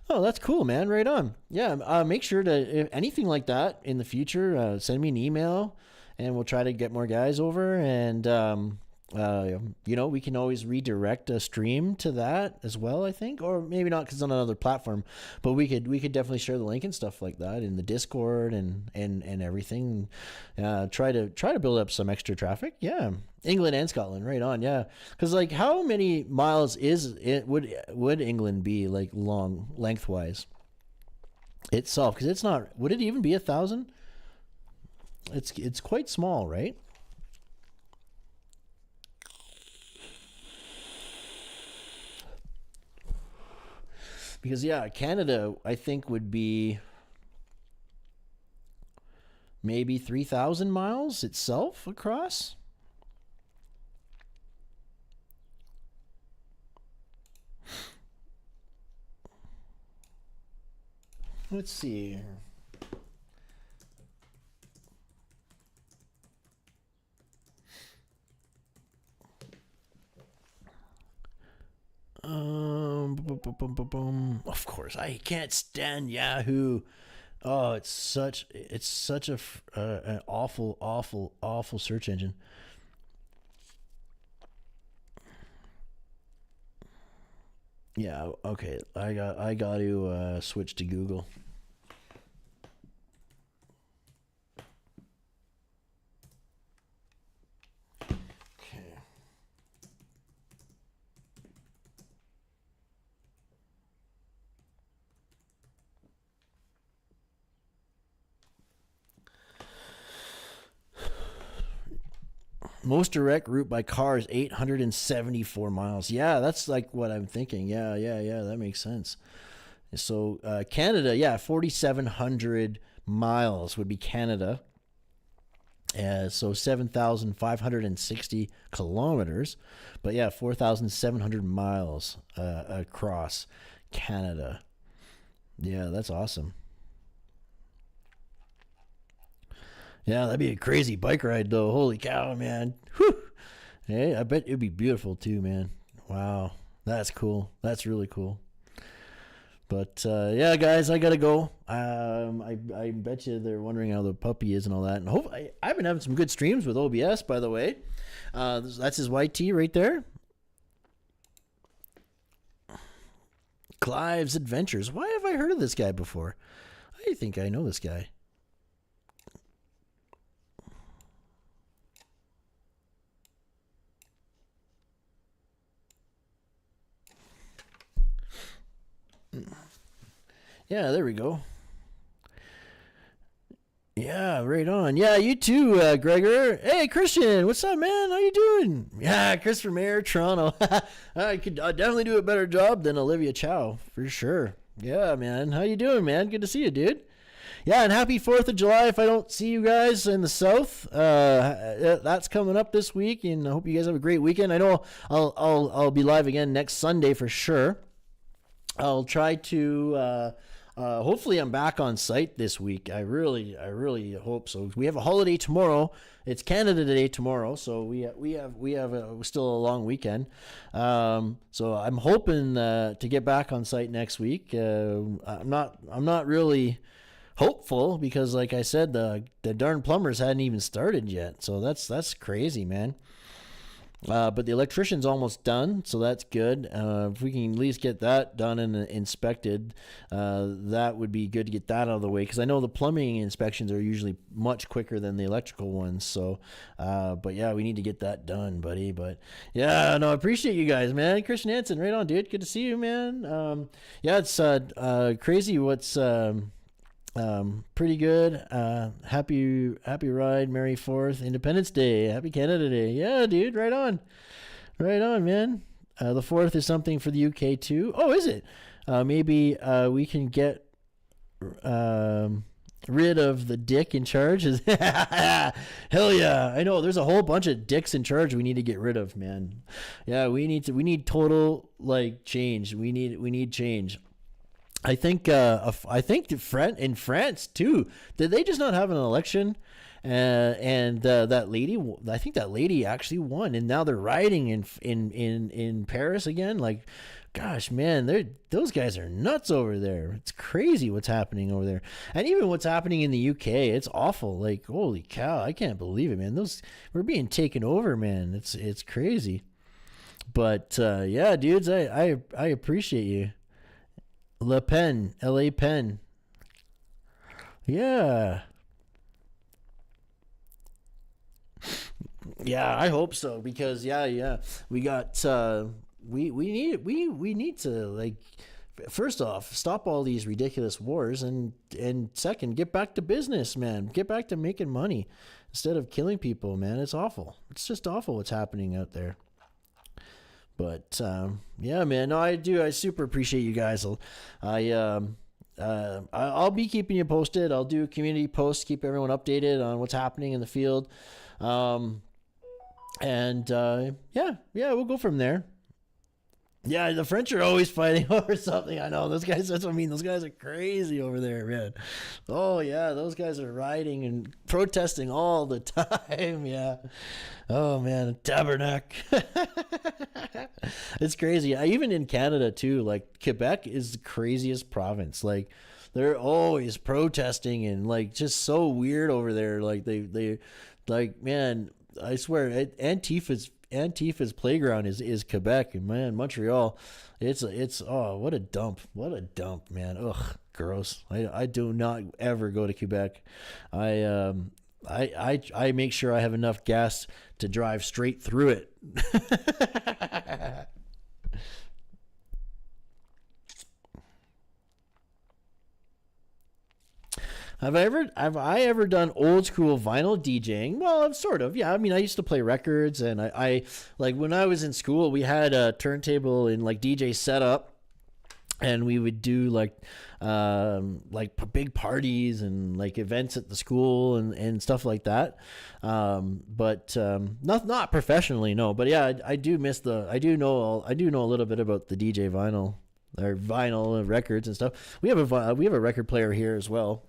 Oh, that's cool, man. Right on. Yeah, make sure to, if anything like that in the future, send me an email, and we'll try to get more guys over. And, you know, we can always redirect a stream to that as well, I think. Or maybe not because it's on another platform. But we could definitely share the link and stuff like that in the Discord and everything. Try to build up some extra traffic. Yeah. England and Scotland, right on, yeah. Because like, how many miles would England be like lengthwise itself? Because it's not. Would it even be 1,000? It's quite small, right? Because yeah, Canada I think would be maybe 3,000 miles itself across. Let's see. boom, boom, boom. Of course, I can't stand Yahoo. Oh, it's such an awful search engine. Yeah, okay. I got to switch to Google. Okay. Most direct route by car is 874 miles. Yeah, that's like what I'm thinking. Yeah, that makes sense. So Canada, yeah, 4,700 miles would be Canada. So 7,560 kilometers. But yeah, 4,700 miles across Canada. Yeah, that's awesome. Yeah, that'd be a crazy bike ride, though. Holy cow, man. Whew. Hey, I bet it'd be beautiful, too, man. Wow. That's cool. That's really cool. But, yeah, guys, I got to go. I bet you they're wondering how the puppy is and all that. And I've been having some good streams with OBS, by the way. That's his YT right there. Clive's Adventures. Why have I heard of this guy before? I think I know this guy. Yeah, there we go. Yeah, right on. Yeah, you too, Gregor. Hey, Christian, what's up, man? How you doing? Yeah, Christopher Mayer, Toronto. I could definitely do a better job than Olivia Chow, for sure. Yeah, man. How you doing, man? Good to see you, dude. Yeah, and happy 4th of July if I don't see you guys in the South. That's coming up this week, and I hope you guys have a great weekend. I know I'll be live again next Sunday for sure. I'll try to hopefully I'm back on site this week. I really hope so. We have a holiday tomorrow. It's Canada Day tomorrow, so we have still a long weekend. So I'm hoping to get back on site next week. I'm not really hopeful because, like I said, the darn plumbers hadn't even started yet. So that's crazy, man. But the electrician's almost done, so that's good. If we can at least get that done and inspected, that would be good to get that out of the way. Because I know the plumbing inspections are usually much quicker than the electrical ones. So, but yeah, we need to get that done, buddy. But yeah, no, I appreciate you guys, man. Christian Hansen, right on, dude. Good to see you, man. Yeah, it's crazy what's pretty good. Happy ride, Merry 4th, Independence Day, Happy Canada Day. Yeah, dude, right on, man. The 4th is something for the UK too. Oh, is it? Maybe we can get rid of the dick in charge. Hell yeah, I know. There's a whole bunch of dicks in charge we need to get rid of, man. Yeah, we need total like change. We need change. I think in France too. Did they just not have an election? And that lady, I think that lady actually won, and now they're rioting in Paris again. Like, gosh, man, those guys are nuts over there. It's crazy what's happening over there, and even what's happening in the UK. It's awful. Like, holy cow, I can't believe it, man. We're being taken over, man. It's crazy. But yeah, dudes, I appreciate you. Le Pen, L.A. Pen. Yeah. Yeah, I hope so because yeah, we got we need to like first off stop all these ridiculous wars and second get back to business, man. Get back to making money instead of killing people, man. It's awful. It's just awful what's happening out there. But yeah, man, no, I super appreciate you guys. I'll be keeping you posted. I'll do community posts, keep everyone updated on what's happening in the field. And yeah, we'll go from there. Yeah, the French are always fighting over something. I know those guys. That's what I mean. Those guys are crazy over there, man. Oh yeah, those guys are rioting and protesting all the time. Yeah. Oh man, Tabernacle. It's crazy. Even in Canada too. Like Quebec is the craziest province. Like they're always protesting and like just so weird over there. Like they like man. I swear, Antifa's playground is Quebec, and man, Montreal, it's oh what a dump, man. Ugh, gross. I do not ever go to Quebec. I make sure I have enough gas to drive straight through it. Have I ever done old school vinyl DJing? Well, sort of. Yeah, I mean, I used to play records, and I like when I was in school, we had a turntable and like DJ setup, and we would do like big parties and like events at the school and stuff like that. But not professionally, no. But yeah, I do miss I do know a little bit about the DJ vinyl or vinyl records and stuff. We have a record player here as well.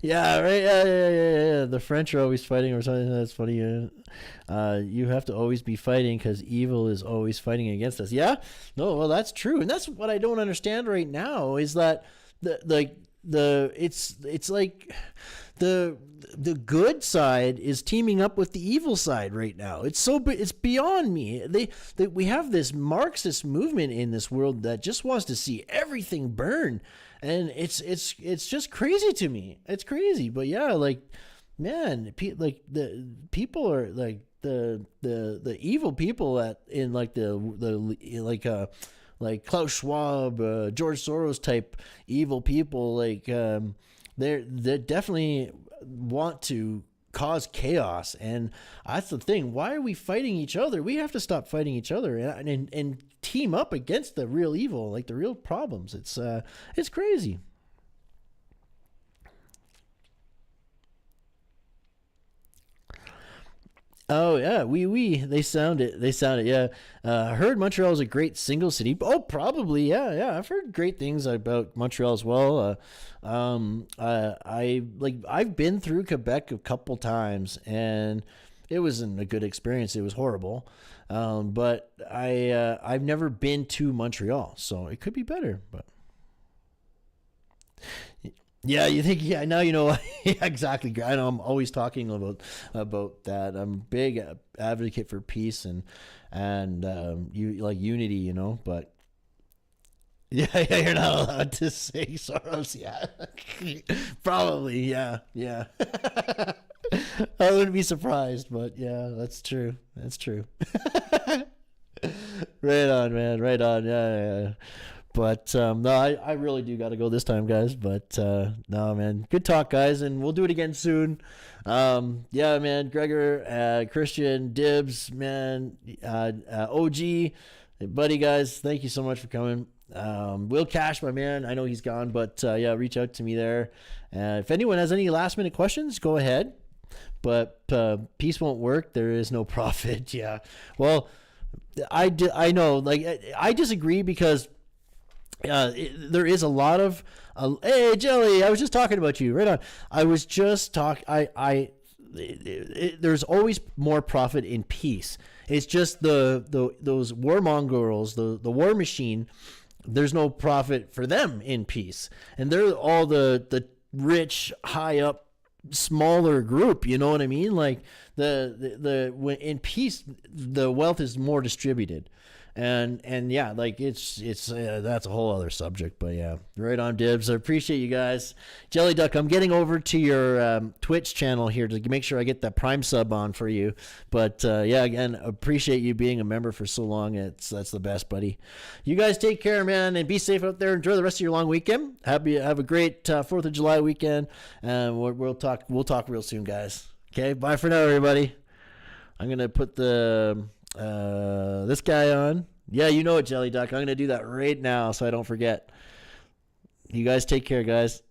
Yeah, right. Yeah. The French are always fighting or something. That's funny. You have to always be fighting because evil is always fighting against us. Yeah. No, well, that's true, and that's what I don't understand right now is that it's like the good side is teaming up with the evil side right now. It's beyond me. We have this Marxist movement in this world that just wants to see everything burn. And it's just crazy to me. It's crazy, but yeah, like, man, like the people are like the evil people in like like Klaus Schwab, George Soros type evil people. Like they definitely want to cause chaos, and that's the thing. Why are we fighting each other? We have to stop fighting each other and team up against the real evil, like the real problems. It's crazy. Oh yeah, they sound it. Yeah. I heard Montreal is a great single city. Oh, probably. Yeah. I've heard great things about Montreal as well. I've been through Quebec a couple times, and it wasn't a good experience. It was horrible. But I've never been to Montreal, so it could be better. But yeah, you think? Yeah, now you know. Yeah, exactly. I know. I'm always talking about that. I'm a big advocate for peace and you like unity. You know, but yeah, you're not allowed to say Soros. Yeah, probably. Yeah. I wouldn't be surprised, but yeah, that's true. Right on, man. Right on. Yeah. But no, I really do got to go this time, guys. But no, man, good talk, guys, and we'll do it again soon. Yeah, man, Gregor, Christian, Dibs, man, OG, buddy, guys, thank you so much for coming. Will Cash, my man, I know he's gone, but yeah, reach out to me there. If anyone has any last minute questions, go ahead. But peace won't work. There is no profit. Yeah. Well, I know. Like I disagree because there is a lot of hey Jelly, I was just talking about you. Right on. I was just there's always more profit in peace. It's just those warmongers, the war machine. There's no profit for them in peace, and they're all the rich, high up, smaller group. You know what I mean? Like when in peace, the wealth is more distributed. And yeah, like it's that's a whole other subject, but yeah, right on, Dibs. I appreciate you guys. Jelly Duck, I'm getting over to your Twitch channel here to make sure I get that Prime sub on for you. But yeah, again, appreciate you being a member for so long. That's the best, buddy. You guys take care, man, and be safe out there. Enjoy the rest of your long weekend. Have a great 4th of July weekend, and we'll talk real soon, guys. Okay, bye for now, everybody. I'm gonna put the this guy on. Yeah, you know it, Jelly Duck. I'm gonna do that right now so I don't forget. You guys take care, guys.